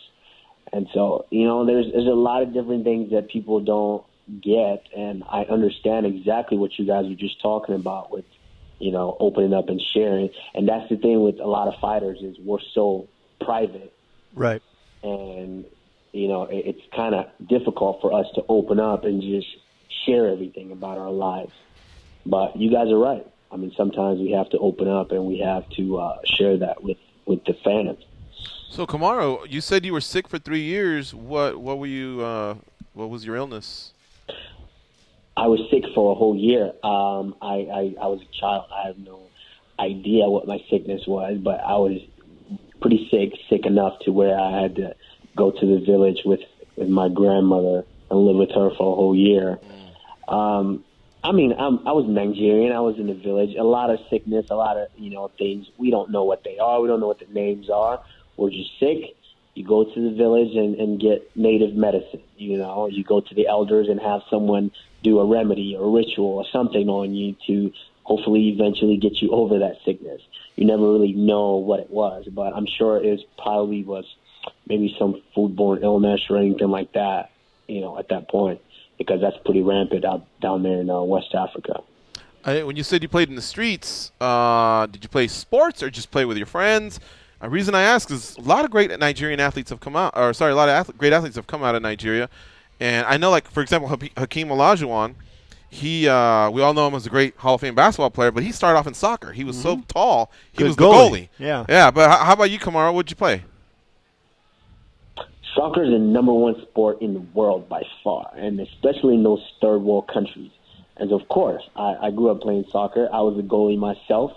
And so, there's a lot of different things that people don't get, and I understand exactly what you guys were just talking about with, opening up and sharing. And that's the thing with a lot of fighters is we're so private. Right. And it's kind of difficult for us to open up and just share everything about our lives. But you guys are right. I mean, sometimes we have to open up and we have to share that with the fans. So, Kamaru, you said you were sick for 3 years. What were you? What was your illness? I was sick for a whole year. I was a child. I have no idea what my sickness was, but I was pretty sick enough to where I had to go to the village with my grandmother and live with her for a whole year. I was Nigerian. I was in the village. A lot of sickness, a lot of, things. We don't know what they are. We don't know what the names are. We're just sick. You go to the village and get native medicine. You go to the elders and have someone do a remedy or a ritual or something on you to hopefully eventually get you over that sickness. You never really know what it was, but I'm sure it probably was maybe some foodborne illness or anything like that, at that point, because that's pretty rampant down there in West Africa. When you said you played in the streets, did you play sports or just play with your friends? The reason I ask is a lot of great Nigerian athletes have come out, great athletes have come out of Nigeria. And I know, like, for example, Hakeem Olajuwon, we all know him as a great Hall of Fame basketball player, but he started off in soccer. He was so tall, he was the goalie. Yeah. Yeah, but how about you, Kamaru? What'd you play? Soccer is the number one sport in the world by far, and especially in those third world countries. And of course, I grew up playing soccer. I was a goalie myself.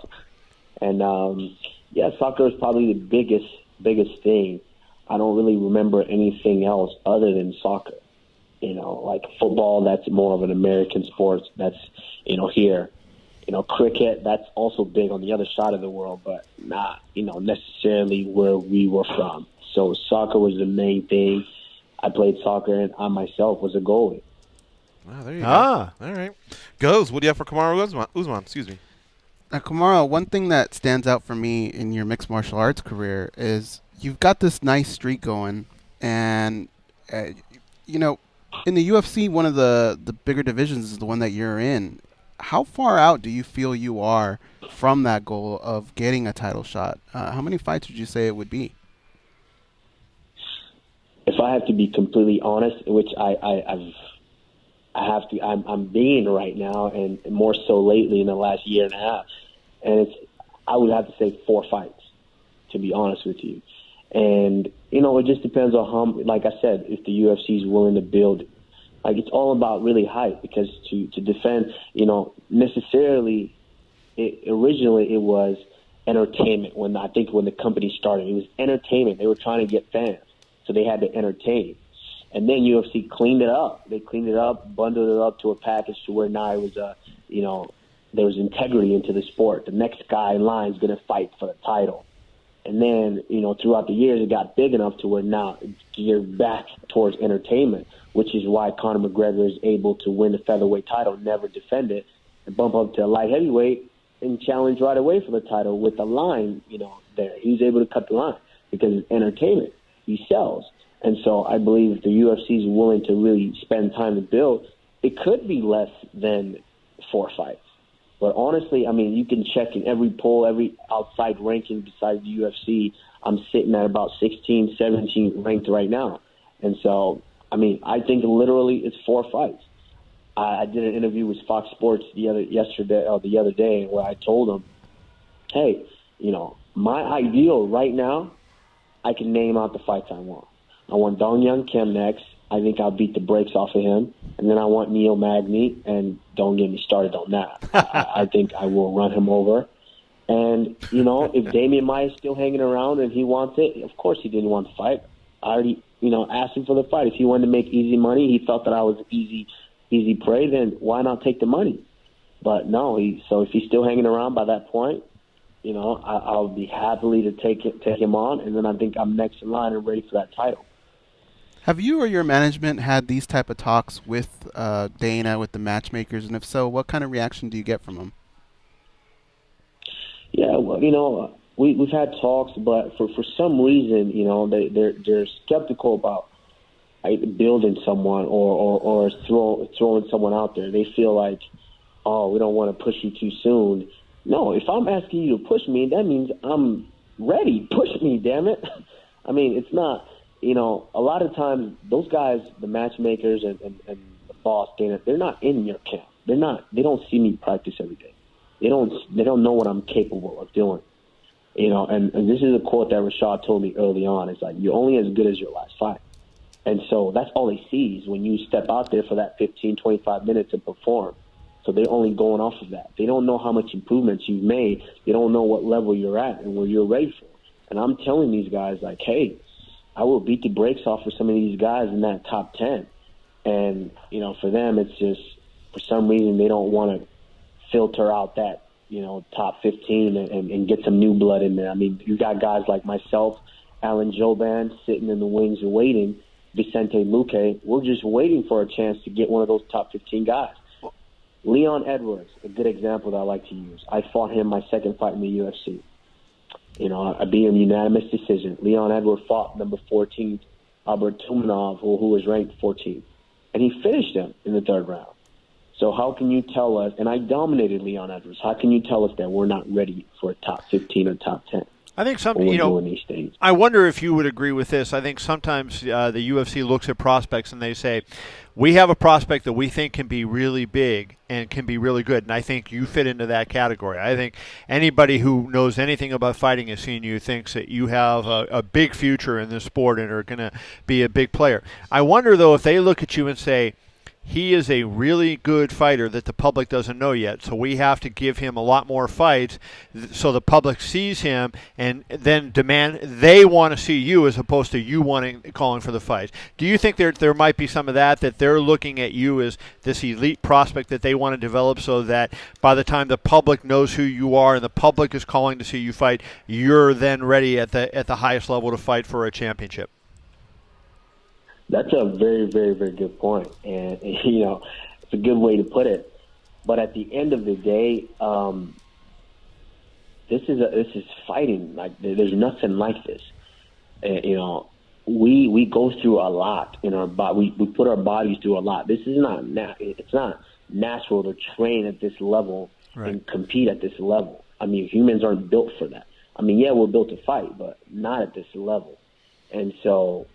And, soccer is probably the biggest thing. I don't really remember anything else other than soccer. Like football, that's more of an American sport. That's, here. Cricket, that's also big on the other side of the world, but not, necessarily where we were from. So soccer was the main thing. I played soccer, and I myself was a goalie. Wow, there you go. All right. Goes, what do you have for Kamaru Usman? Excuse me. Now, Kamaru, one thing that stands out for me in your mixed martial arts career is you've got this nice streak going, and, in the UFC, one of the bigger divisions is the one that you're in. How far out do you feel you are from that goal of getting a title shot? How many fights would you say it would be? If I have to be completely honest, which I have to, I'm being right now, and more so lately in the last year and a half, and I would have to say 4 fights, to be honest with you. And it just depends on how, like I said, if the UFC is willing to build. Like, it's all about really height, because to defend, necessarily, originally it was entertainment. When the company started, it was entertainment. They were trying to get fans, so they had to entertain. And then UFC cleaned it up. They cleaned it up, bundled it up to a package to where now it was there was integrity into the sport. The next guy in line is going to fight for the title. And then, throughout the years, it got big enough to where now it's geared back towards entertainment, which is why Conor McGregor is able to win the featherweight title, never defend it, and bump up to light heavyweight and challenge right away for the title with the line, there. He's able to cut the line because it's entertainment. He sells. And so I believe if the UFC is willing to really spend time to build, it could be less than 4 fights. But honestly, I mean, you can check in every poll, every outside ranking besides the UFC. I'm sitting at about 16, 17 ranked right now. And so, I mean, I think literally it's 4 fights. I did an interview with Fox Sports the other day where I told them, hey, my ideal right now, I can name out the fights I want. I want Dong Young Kim next. I think I'll beat the brakes off of him. And then I want Neil Magny, and don't get me started on that. I think I will run him over. And, if Damian Maia's still hanging around and he wants it, of course he didn't want to fight. I already, asked him for the fight. If he wanted to make easy money, he felt that I was easy prey, then why not take the money? But no, so if he's still hanging around by that point, I'll be happily to take him on, and then I think I'm next in line and ready for that title. Have you or your management had these type of talks with Dana, with the matchmakers, and if so, what kind of reaction do you get from them? Yeah, well, we've had talks, but for some reason, they're skeptical about building someone or throwing someone out there. They feel like, oh, we don't want to push you too soon. No, if I'm asking you to push me, that means I'm ready. Push me, damn it. I mean, it's not. A lot of times those guys, the matchmakers and the boss, Dana, they're not in your camp. They don't see me practice every day. They don't know what I'm capable of doing. And this is a quote that Rashad told me early on. It's like, you're only as good as your last fight. And so that's all they see is when you step out there for that 15, 25 minutes and perform. So they're only going off of that. They don't know how much improvements you've made. They don't know what level you're at and what you're ready for. And I'm telling these guys, like, hey, I will beat the brakes off of some of these guys in that top 10. And, for them, it's just, for some reason, they don't want to filter out that, top 15 and get some new blood in there. I mean, you got guys like myself, Alan Joban, sitting in the wings and waiting, Vicente Luque. We're just waiting for a chance to get one of those top 15 guys. Leon Edwards, a good example that I like to use. I fought him my second fight in the UFC. I beat him unanimous decision. Leon Edwards fought number 14, Albert Tumanov, who was ranked 14th. And he finished him in the third round. So how can you tell us, and I dominated Leon Edwards, how can you tell us that we're not ready for a top 15 or top 10? I think these things? I wonder if you would agree with this. I think sometimes the UFC looks at prospects and they say, we have a prospect that we think can be really big and can be really good, and I think you fit into that category. I think anybody who knows anything about fighting has seen you thinks that you have a big future in this sport and are going to be a big player. I wonder, though, if they look at you and say, he is a really good fighter that the public doesn't know yet, so we have to give him a lot more fights so the public sees him and then they want to see you as opposed to you calling for the fights. Do you think there might be some of that they're looking at you as this elite prospect that they want to develop so that by the time the public knows who you are and the public is calling to see you fight, you're then ready at the highest level to fight for a championship? That's a very, very, very good point. And, it's a good way to put it. But at the end of the day, this is fighting. Like, there's nothing like this. We go through a lot in our body. We put our bodies through a lot. This is it's not natural to train at this level and compete at this level. I mean, humans aren't built for that. I mean, yeah, we're built to fight, but not at this level. And so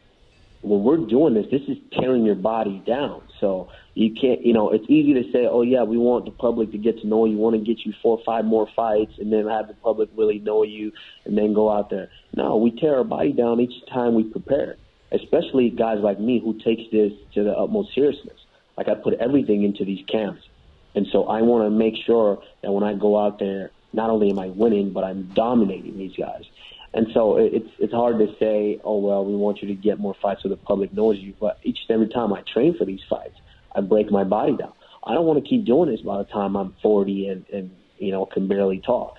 when we're doing this is tearing your body down. So you can't, it's easy to say, oh, yeah, we want the public to get to know you, want to get you 4 or 5 more fights, and then have the public really know you, and then go out there. No, we tear our body down each time we prepare, especially guys like me who takes this to the utmost seriousness. Like, I put everything into these camps. And so I want to make sure that when I go out there, not only am I winning, but I'm dominating these guys. And so it's hard to say, oh, well, we want you to get more fights so the public knows you. But each and every time I train for these fights, I break my body down. I don't want to keep doing this by the time I'm 40 and can barely talk.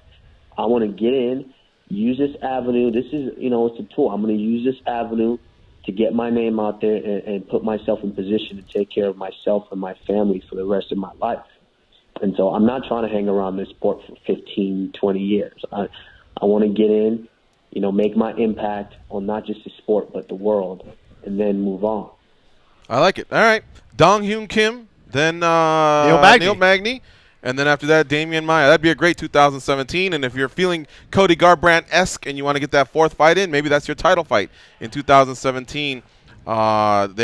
I want to get in, use this avenue. This is, it's a tool. I'm going to use this avenue to get my name out there and put myself in position to take care of myself and my family for the rest of my life. And so I'm not trying to hang around this sport for 15, 20 years. I want to get in, make my impact on not just the sport but the world, and then move on. I like it. All right. Dong Hyun Kim, then Neil Magny, and then after that, Damian Maia. That'd be a great 2017. And if you're feeling Cody Garbrandt-esque and you want to get that 4th fight in, maybe that's your title fight in 2017. They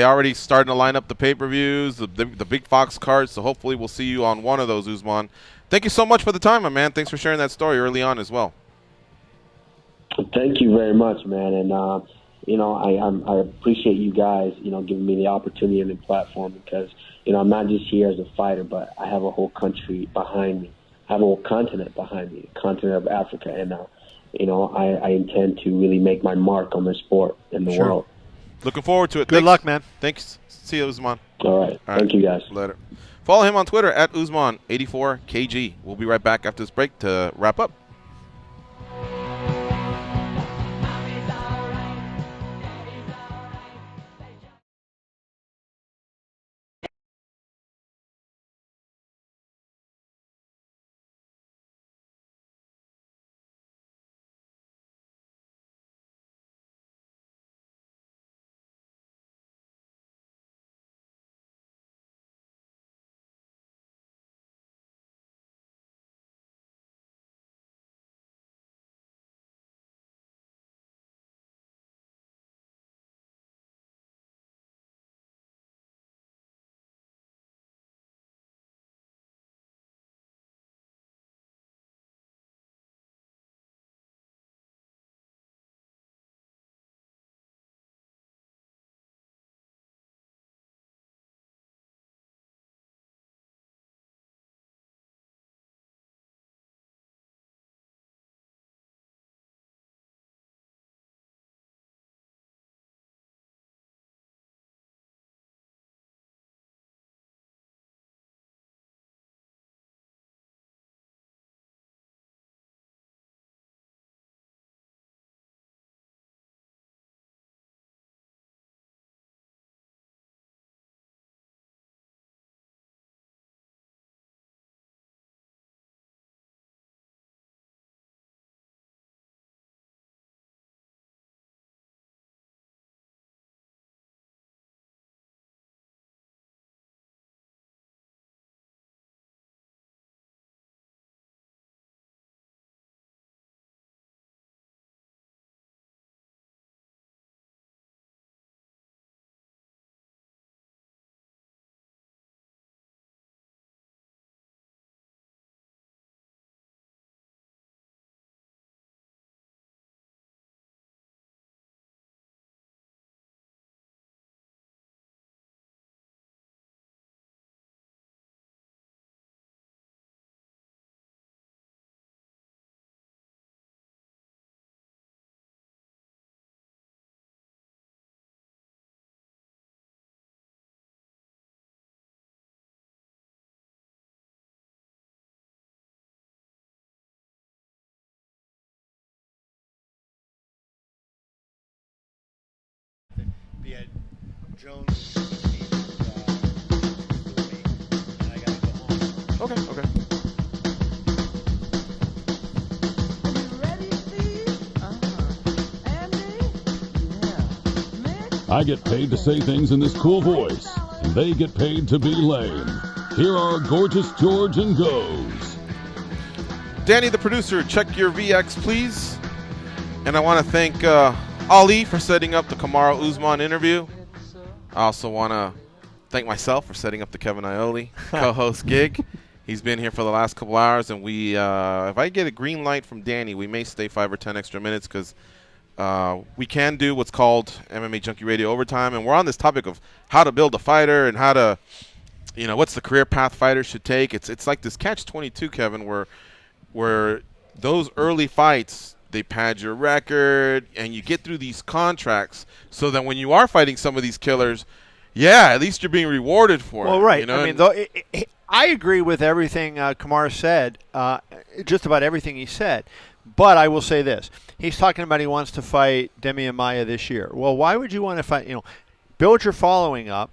already starting to line up the pay-per-views, the big Fox cards, so hopefully we'll see you on one of those, Usman. Thank you so much for the time, my man. Thanks for sharing that story early on as well. Thank you very much, man. And, I appreciate you guys, giving me the opportunity and the platform because, I'm not just here as a fighter, but I have a whole country behind me. I have a whole continent behind me, the continent of Africa. And, I intend to really make my mark on the sport in the world. Looking forward to it. Good luck, man. Thanks. See you, Usman. All right. Thank you, guys. Later. Follow him on Twitter at Usman84KG. We'll be right back after this break to wrap up. Okay. I get paid to say things in this cool voice. They get paid to be lame. Here are Gorgeous George and Goes. Danny, the producer, check your VX, please. And I want to thank Ali for setting up the Kamaru Usman interview. I also want to thank myself for setting up the Kevin Iole co-host gig. He's been here for the last couple hours, and we, if I get a green light from Danny, we may stay 5 or 10 extra minutes because we can do what's called MMA Junkie Radio Overtime, and we're on this topic of how to build a fighter and how to, what's the career path fighters should take. It's like this catch-22, Kevin, where those early fights, they pad your record, and you get through these contracts so that when you are fighting some of these killers, at least you're being rewarded for it. Well, right. I mean, I agree with everything Kamaru said, just about everything he said. But I will say this. He's talking about he wants to fight Demian Maia this year. Well, why would you want to fight, build your following up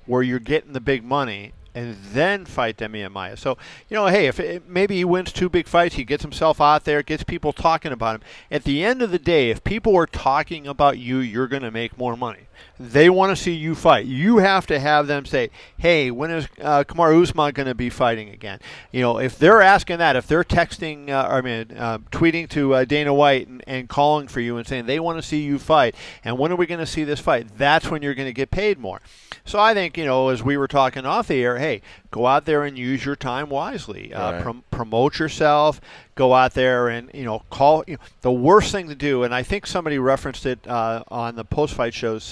where you're getting the big money and then fight Demian Maia. So, hey, maybe he wins 2 big fights, he gets himself out there, gets people talking about him. At the end of the day, if people are talking about you, you're going to make more money. They want to see you fight. You have to have them say, hey, when is Kamaru Usman going to be fighting again? If they're asking that, if they're texting, tweeting to Dana White and calling for you and saying they want to see you fight, and when are we going to see this fight? That's when you're going to get paid more. So I think, as we were talking off the air, hey, go out there and use your time wisely. Right. Promote yourself. Go out there and, call. The worst thing to do, and I think somebody referenced it on the post-fight shows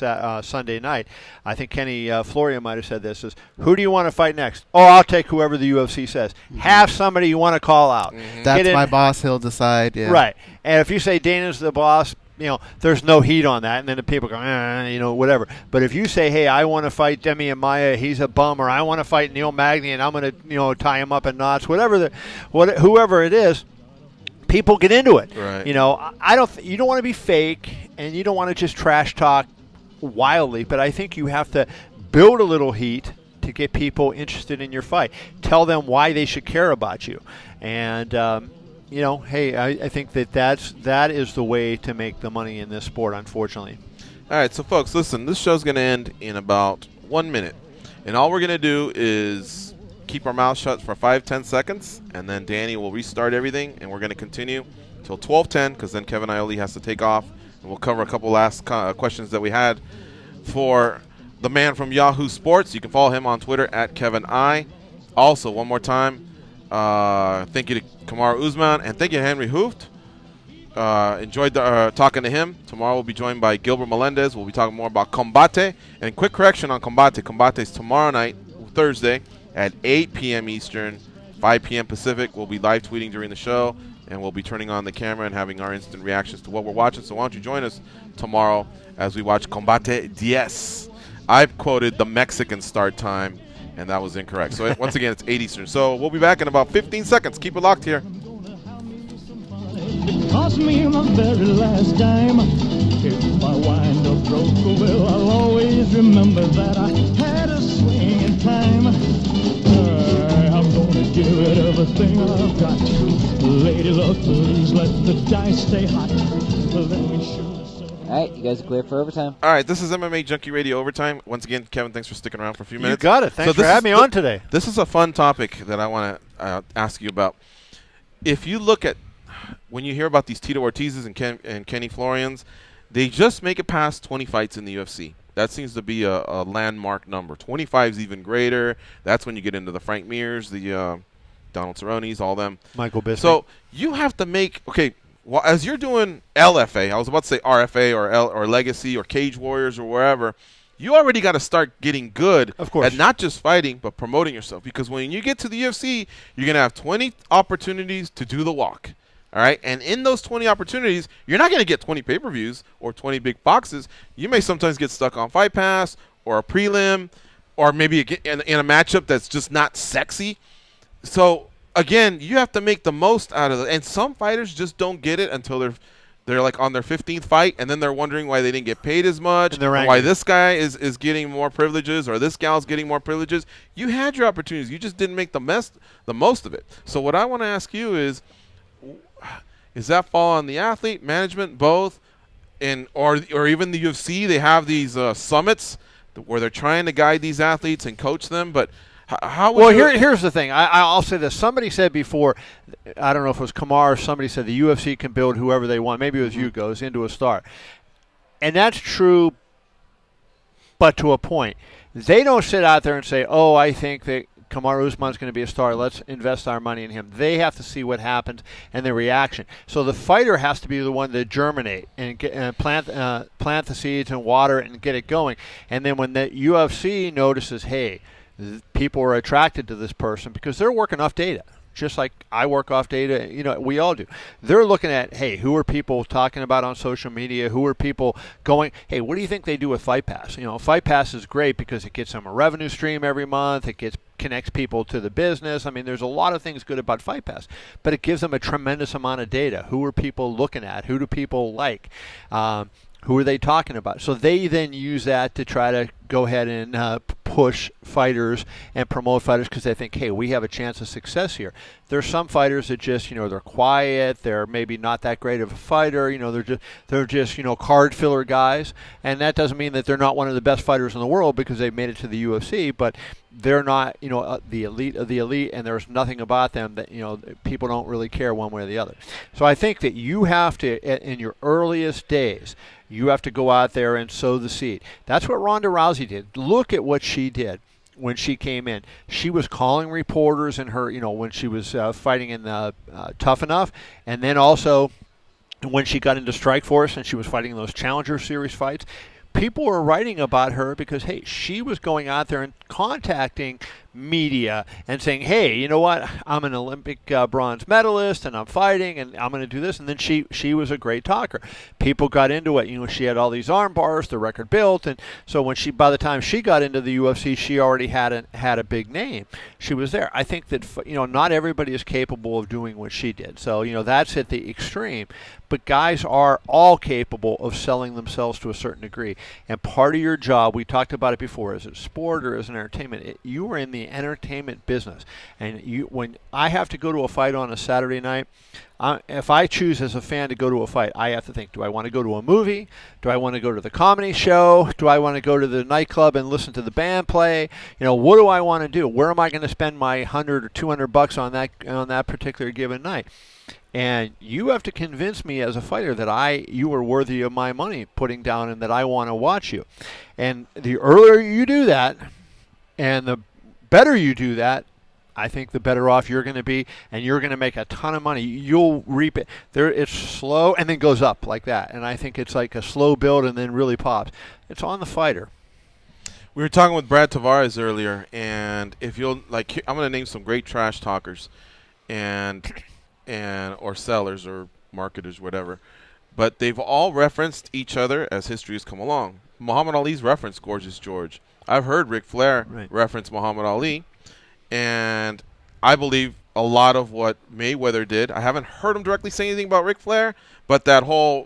Sunday night. I think Kenny Floria might have said this, is, who do you want to fight next? Oh, I'll take whoever the UFC says. Mm-hmm. Have somebody you want to call out. Mm-hmm. That's my boss. He'll decide. Yeah. Right. And if you say Dana's the boss, there's no heat on that, and then the people go, whatever. But if you say, hey, I want to fight Demian Maia, he's a bum, or I want to fight Neil Magny, and I'm going to, tie him up in knots, whoever it is, people get into it. Right. You don't want to be fake, and you don't want to just trash talk wildly, but I think you have to build a little heat to get people interested in your fight. Tell them why they should care about you. And, hey, I think that is the way to make the money in this sport, unfortunately. All right, so folks, listen, this show's going to end in about 1 minute. And all we're going to do is keep our mouths shut for 5-10 seconds, and then Danny will restart everything, and we're going to continue till 12:10, because then Kevin Iole has to take off, and we'll cover a couple last questions that we had for the man from Yahoo Sports. You can follow him on Twitter at Kevin I. Also, one more time, thank you to Kamaru Usman, and thank you to Henry Hooft. Enjoyed talking to him. Tomorrow we'll be joined by Gilbert Melendez. We'll be talking more about Combate. And quick correction on Combate. Combate is tomorrow night, Thursday, at 8 p.m. Eastern, 5 p.m. Pacific. We'll be live tweeting during the show, and we'll be turning on the camera and having our instant reactions to what we're watching. So why don't you join us tomorrow as we watch Combate 10. I've quoted the Mexican start time, and that was incorrect. So once again, it's 8 Eastern. So we'll be back in about 15 seconds. Keep it locked here. It cost me my very last dime. If I wind up broke, well, I'll always remember that I had a swing in time. I'm gonna give it everything I've got. Lady luck, please let the dice stay hot. Let me shoot. All right, you guys are clear for overtime. All right, this is MMA Junkie Radio Overtime. Once again, Kevin, thanks for sticking around for a few minutes. You got it. Thanks for having me on today. This is a fun topic that I want to ask you about. If you look at, when you hear about these Tito Ortizes and Kenny Florians, they just make it past 20 fights in the UFC. That seems to be a landmark number. 25 is even greater. That's when you get into the Frank Mears, the Donald Cerrone's, all them. Michael Bisping. So you have to make, well, as you're doing LFA, I was about to say RFA or Legacy or Cage Warriors or wherever, you already got to start getting good at not just fighting but promoting yourself. Because when you get to the UFC, you're going to have 20 opportunities to do the walk. All right, and in those 20 opportunities, you're not going to get 20 pay-per-views or 20 big boxes. You may sometimes get stuck on Fight Pass or a prelim or maybe in a matchup that's just not sexy. So, again, you have to make the most out of it. And some fighters just don't get it until they're like on their 15th fight, and then they're wondering why they didn't get paid as much, And why this guy is getting more privileges or this gal's getting more privileges. You had your opportunities. You just didn't make the most of it. So what I want to ask you is that fall on the athlete, management, both, and or even the UFC? They have these summits where they're trying to guide these athletes and coach them, but how would here's the thing. I'll say this. Somebody said before, I don't know if it was Kamaru or somebody said the UFC can build whoever they want. Maybe it was you, goes into a star. And that's true, but to a point. They don't sit out there and say, oh, I think that Kamaru Usman's going to be a star. Let's invest our money in him. They have to see what happens and the reaction. So the fighter has to be the one to germinate and plant the seeds and water it and get it going. And then when the UFC notices, hey, people are attracted to this person because they're working off data, just like I work off data. We all do. They're looking at, hey, who are people talking about on social media? Who are people going, hey, what do you think they do with Fight Pass? Fight Pass is great because it gets them a revenue stream every month. It connects people to the business. I mean, there's a lot of things good about Fight Pass, but it gives them a tremendous amount of data. Who are people looking at? Who do people like? Who are they talking about? So they then use that to try to go ahead and push fighters and promote fighters because they think, hey, we have a chance of success here. There's some fighters that just, they're quiet. They're maybe not that great of a fighter. They're just card filler guys. And that doesn't mean that they're not one of the best fighters in the world because they've made it to the UFC, but they're not, the elite of the elite, and there's nothing about them that, people don't really care one way or the other. So I think that you have to, in your earliest days, you have to go out there and sow the seed. That's what Ronda Rousey did. Look at what she did when she came in. She was calling reporters in her, when she was fighting in the Tough Enough, and then also when she got into Strikeforce and she was fighting those Challenger Series fights. People were writing about her because, hey, she was going out there and contacting media and saying, hey, you know what, I'm an Olympic bronze medalist and I'm fighting and I'm going to do this. And then she was a great talker. People got into it. She had all these arm bars, the record built. And so by the time she got into the UFC, she already had a big name. She was there. I think that, not everybody is capable of doing what she did. So, that's at the extreme. But guys are all capable of selling themselves to a certain degree. And part of your job, we talked about it before, is it sport or is it entertainment? You are in the entertainment business. And when I have to go to a fight on a Saturday night, if I choose as a fan to go to a fight, I have to think, do I want to go to a movie? Do I want to go to the comedy show? Do I want to go to the nightclub and listen to the band play? What do I want to do? Where am I going to spend my $100 or $200 on that particular given night? And you have to convince me as a fighter that you are worthy of my money putting down and that I want to watch you. And the earlier you do that and the better you do that, I think the better off you're going to be, and you're going to make a ton of money. You'll reap it. It's slow and then goes up like that. And I think it's like a slow build and then really pops. It's on the fighter. We were talking with Brad Tavares earlier, and if you'll I'm going to name some great trash talkers or sellers or marketers, whatever. But they've all referenced each other as history has come along. Muhammad Ali's referenced Gorgeous George. I've heard Ric Flair reference Muhammad Ali. And I believe a lot of what Mayweather did, I haven't heard him directly say anything about Ric Flair, but that whole,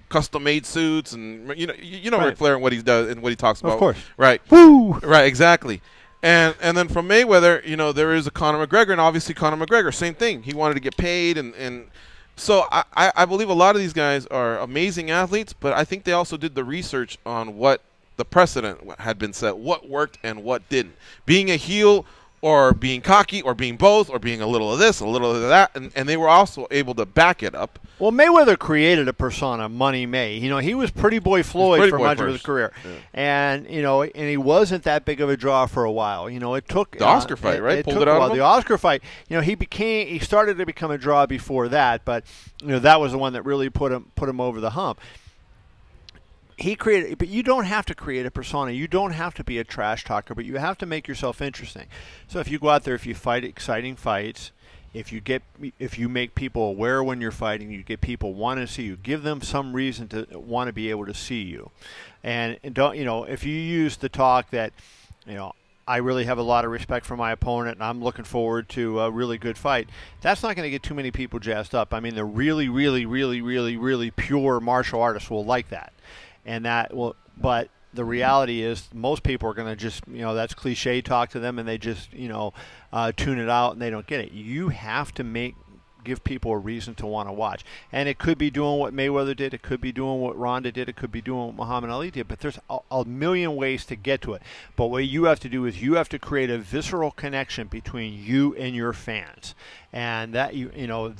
custom-made suits and, Ric Flair and what he does and what he talks about. Of course. Right. Woo! Right, exactly. And then from Mayweather, there is a Conor McGregor, and obviously Conor McGregor, same thing. He wanted to get paid, and so I believe a lot of these guys are amazing athletes, but I think they also did the research on what the precedent had been set, what worked and what didn't. Being a heel or being cocky or being both or being a little of this, a little of that, and they were also able to back it up. Well, Mayweather created a persona, Money May. He was Pretty Boy Floyd for much of his career. Yeah. And, and he wasn't that big of a draw for a while. It took the Oscar fight, right? Pulled it out of him? The Oscar fight, he started to become a draw before that, but that was the one that really put him over the hump. He created, but you don't have to create a persona. You don't have to be a trash talker, but you have to make yourself interesting. So if you go out there, if you fight exciting fights, if you make people aware when you're fighting, you get people wanting to see you. Give them some reason to want to be able to see you, and don't if you use the talk that I really have a lot of respect for my opponent, and I'm looking forward to a really good fight. That's not going to get too many people jazzed up. I mean, the really, really, really, really, really pure martial artists will like that, and that will. But the reality is, most people are going to just, that's cliche talk to them, and they just, tune it out, and they don't get it. You have to give people a reason to want to watch. And it could be doing what Mayweather did. It could be doing what Ronda did. It could be doing what Muhammad Ali did. But there's a million ways to get to it. But what you have to do is you have to create a visceral connection between you and your fans. And that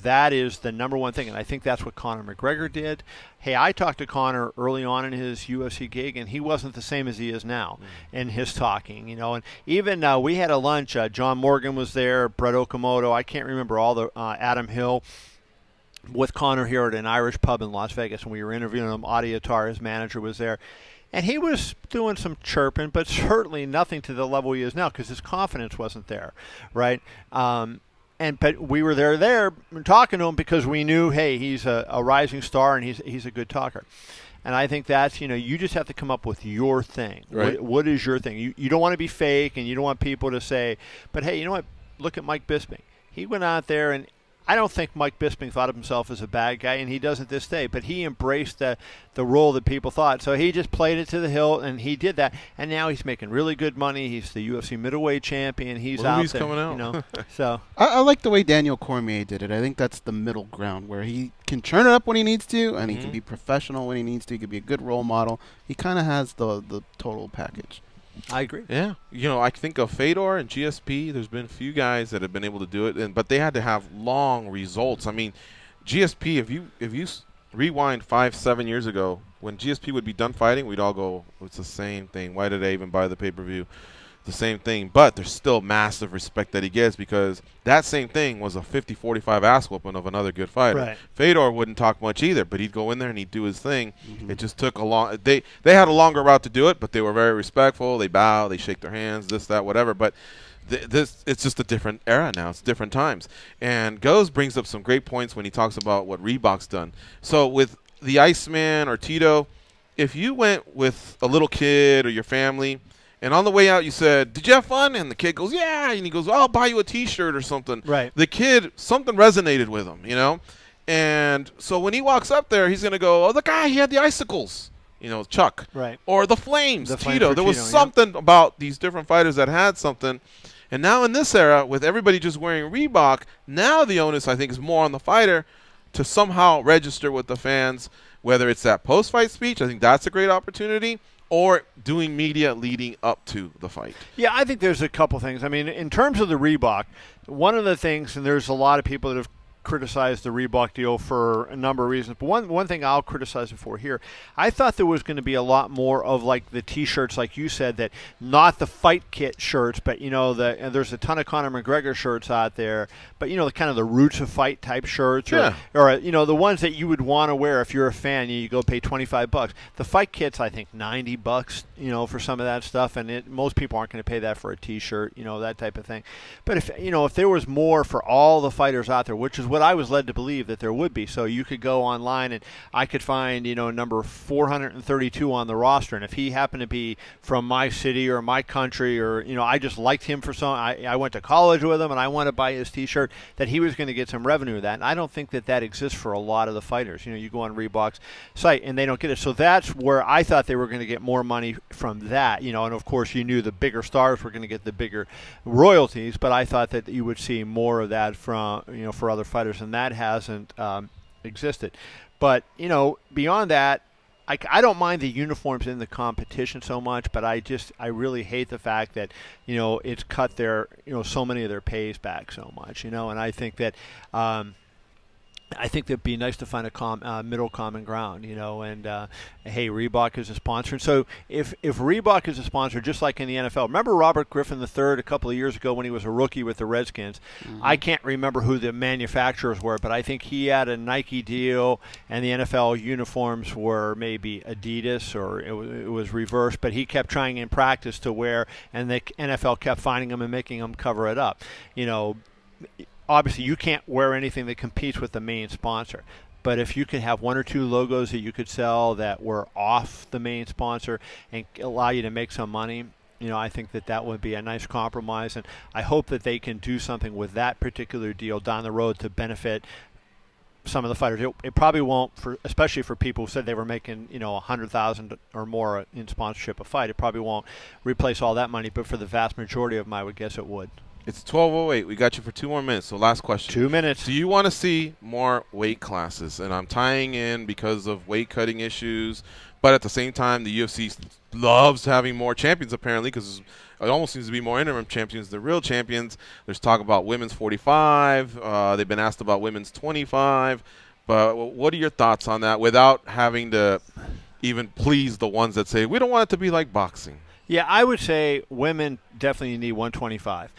that is the number one thing. And I think that's what Conor McGregor did. Hey, I talked to Conor early on in his UFC gig, and he wasn't the same as he is now in his talking. And even we had a lunch. John Morgan was there, Brett Okamoto. I can't remember all the Adam Hill with Conor here at an Irish pub in Las Vegas, and we were interviewing him. Adi Attar, his manager, was there. And he was doing some chirping, but certainly nothing to the level he is now because his confidence wasn't there, right? But we were there talking to him because we knew, hey, he's a rising star and he's a good talker. And I think that's, you just have to come up with your thing. Right. What is your thing? You don't want to be fake, and you don't want people to say, but hey, you know what? Look at Mike Bisping. He went out there, and I don't think Mike Bisping thought of himself as a bad guy, and he doesn't this day, but he embraced the role that people thought. So he just played it to the hilt, and he did that. And now he's making really good money. He's the UFC middleweight champion. He's out there. Coming out. So I like the way Daniel Cormier did it. I think that's the middle ground where he can churn it up when he needs to, and he can be professional when he needs to. He can be a good role model. He kind of has the total package. I agree. Yeah. I think of Fedor and GSP. There's been a few guys that have been able to do it, but they had to have long results. I mean, GSP, if you rewind 5-7 years ago, when GSP would be done fighting, we'd all go, it's the same thing. Why did I even buy the pay-per-view? The same thing. But there's still massive respect that he gets because that same thing was a 50-45 ass whooping of another good fighter. Right. Fedor wouldn't talk much either, but he'd go in there and he'd do his thing. It just took a long – they had a longer route to do it, but they were very respectful. They bow, they shake their hands, this, that, whatever. But it's just a different era now. It's different times. And Goes brings up some great points when he talks about what Reebok's done. So with the Iceman or Tito, if you went with a little kid or your family – and on the way out, you said, did you have fun? And the kid goes, yeah. And he goes, I'll buy you a T-shirt or something. Right. The kid, something resonated with him, And so when he walks up there, he's going to go, oh, the guy, he had the icicles, Chuck. Right. Or the Flames, Tito. There was Tito, something about these different fighters that had something. And now in this era, with everybody just wearing Reebok, now the onus, I think, is more on the fighter to somehow register with the fans, whether it's that post-fight speech. I think that's a great opportunity. Or doing media leading up to the fight. Yeah, I think there's a couple things. I mean, in terms of the Reebok, one of the things, and there's a lot of people that have criticized the Reebok deal for a number of reasons, but one thing I'll criticize it for here, I thought there was going to be a lot more of like the T-shirts, like you said, that not the fight kit shirts, but and there's a ton of Conor McGregor shirts out there, but the kind of the roots of fight type shirts, or the ones that you would want to wear if you're a fan. You go pay $25. The fight kits, I think $90, for some of that stuff, and most people aren't going to pay that for a T-shirt, that type of thing. But if there was more for all the fighters out there, which is what I was led to believe that there would be. So you could go online and I could find, number 432 on the roster. And if he happened to be from my city or my country, or, I just liked him for some, I went to college with him and I want to buy his T-shirt, that he was going to get some revenue of that. And I don't think that exists for a lot of the fighters. You go on Reebok's site and they don't get it. So that's where I thought they were going to get more money from that, and of course you knew the bigger stars were going to get the bigger royalties, but I thought that you would see more of that from, for other fighters. And that hasn't existed. But, beyond that, I don't mind the uniforms in the competition so much, but I really hate the fact that, it's cut their, so many of their pays back so much, and I think that I think it'd be nice to find a middle common ground, and hey, Reebok is a sponsor. And so if Reebok is a sponsor, just like in the NFL, remember Robert Griffin III a couple of years ago when he was a rookie with the Redskins? Mm-hmm. I can't remember who the manufacturers were, but I think he had a Nike deal, and the NFL uniforms were maybe Adidas, or it was reversed, but he kept trying in practice to wear, and the NFL kept finding him and making him cover it up. Obviously, you can't wear anything that competes with the main sponsor. But if you could have one or two logos that you could sell that were off the main sponsor and allow you to make some money, I think that would be a nice compromise, and I hope that they can do something with that particular deal down the road to benefit some of the fighters. It probably won't, especially for people who said they were making $100,000 or more in sponsorship a fight. It probably won't replace all that money, but for the vast majority of them, I would guess it would. It's 12:08. We got you for 2 more minutes. So last question. 2 minutes. Do you want to see more weight classes? And I'm tying in because of weight cutting issues, but at the same time, the UFC loves having more champions apparently, because it almost seems to be more interim champions than real champions. There's talk about women's 45. They've been asked about women's 25. But what are your thoughts on that without having to even please the ones that say, we don't want it to be like boxing? Yeah, I would say women definitely need 125.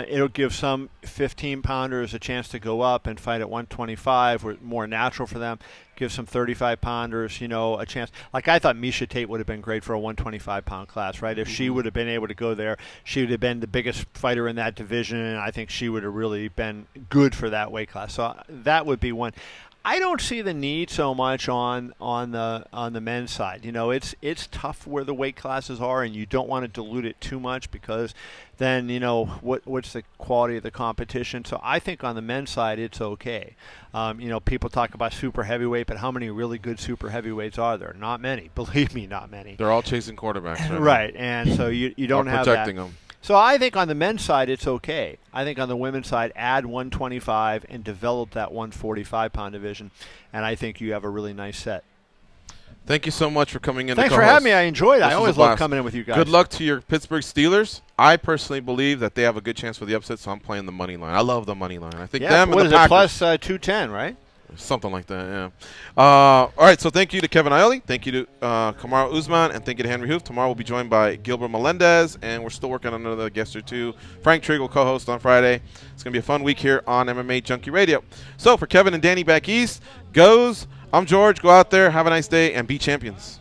It'll give some 15-pounders a chance to go up and fight at 125, where more natural for them. Give some 35-pounders, a chance. Like I thought Miesha Tate would have been great for a 125-pound class, right? If she would have been able to go there, she would have been the biggest fighter in that division, and I think she would have really been good for that weight class. So that would be one. I don't see the need so much on the men's side. It's tough where the weight classes are, and you don't want to dilute it too much, because then what's the quality of the competition. So I think on the men's side it's okay. People talk about super heavyweight, but how many really good super heavyweights are there? Not many. Believe me, not many. They're all chasing quarterbacks, right? Right, and so you don't have protecting that. them. So I think on the men's side it's okay. I think on the women's side, add 125 and develop that 145-pound division, and I think you have a really nice set. Thank you so much for coming in. Thanks for having me. I enjoyed it. I always love coming in with you guys. Good luck to your Pittsburgh Steelers. I personally believe that they have a good chance for the upset, so I'm playing the money line. I love the money line. I think them and the Packers. Plus 210, right? Something like that, yeah. All right, so thank you to Kevin Iole. Thank you to Kamaru Usman, and thank you to Henry Hooft. Tomorrow we'll be joined by Gilbert Melendez, and we're still working on another guest or two. Frank Trigg will co-host on Friday. It's going to be a fun week here on MMA Junkie Radio. So for Kevin and Danny back east, I'm George. Go out there, have a nice day, and be champions.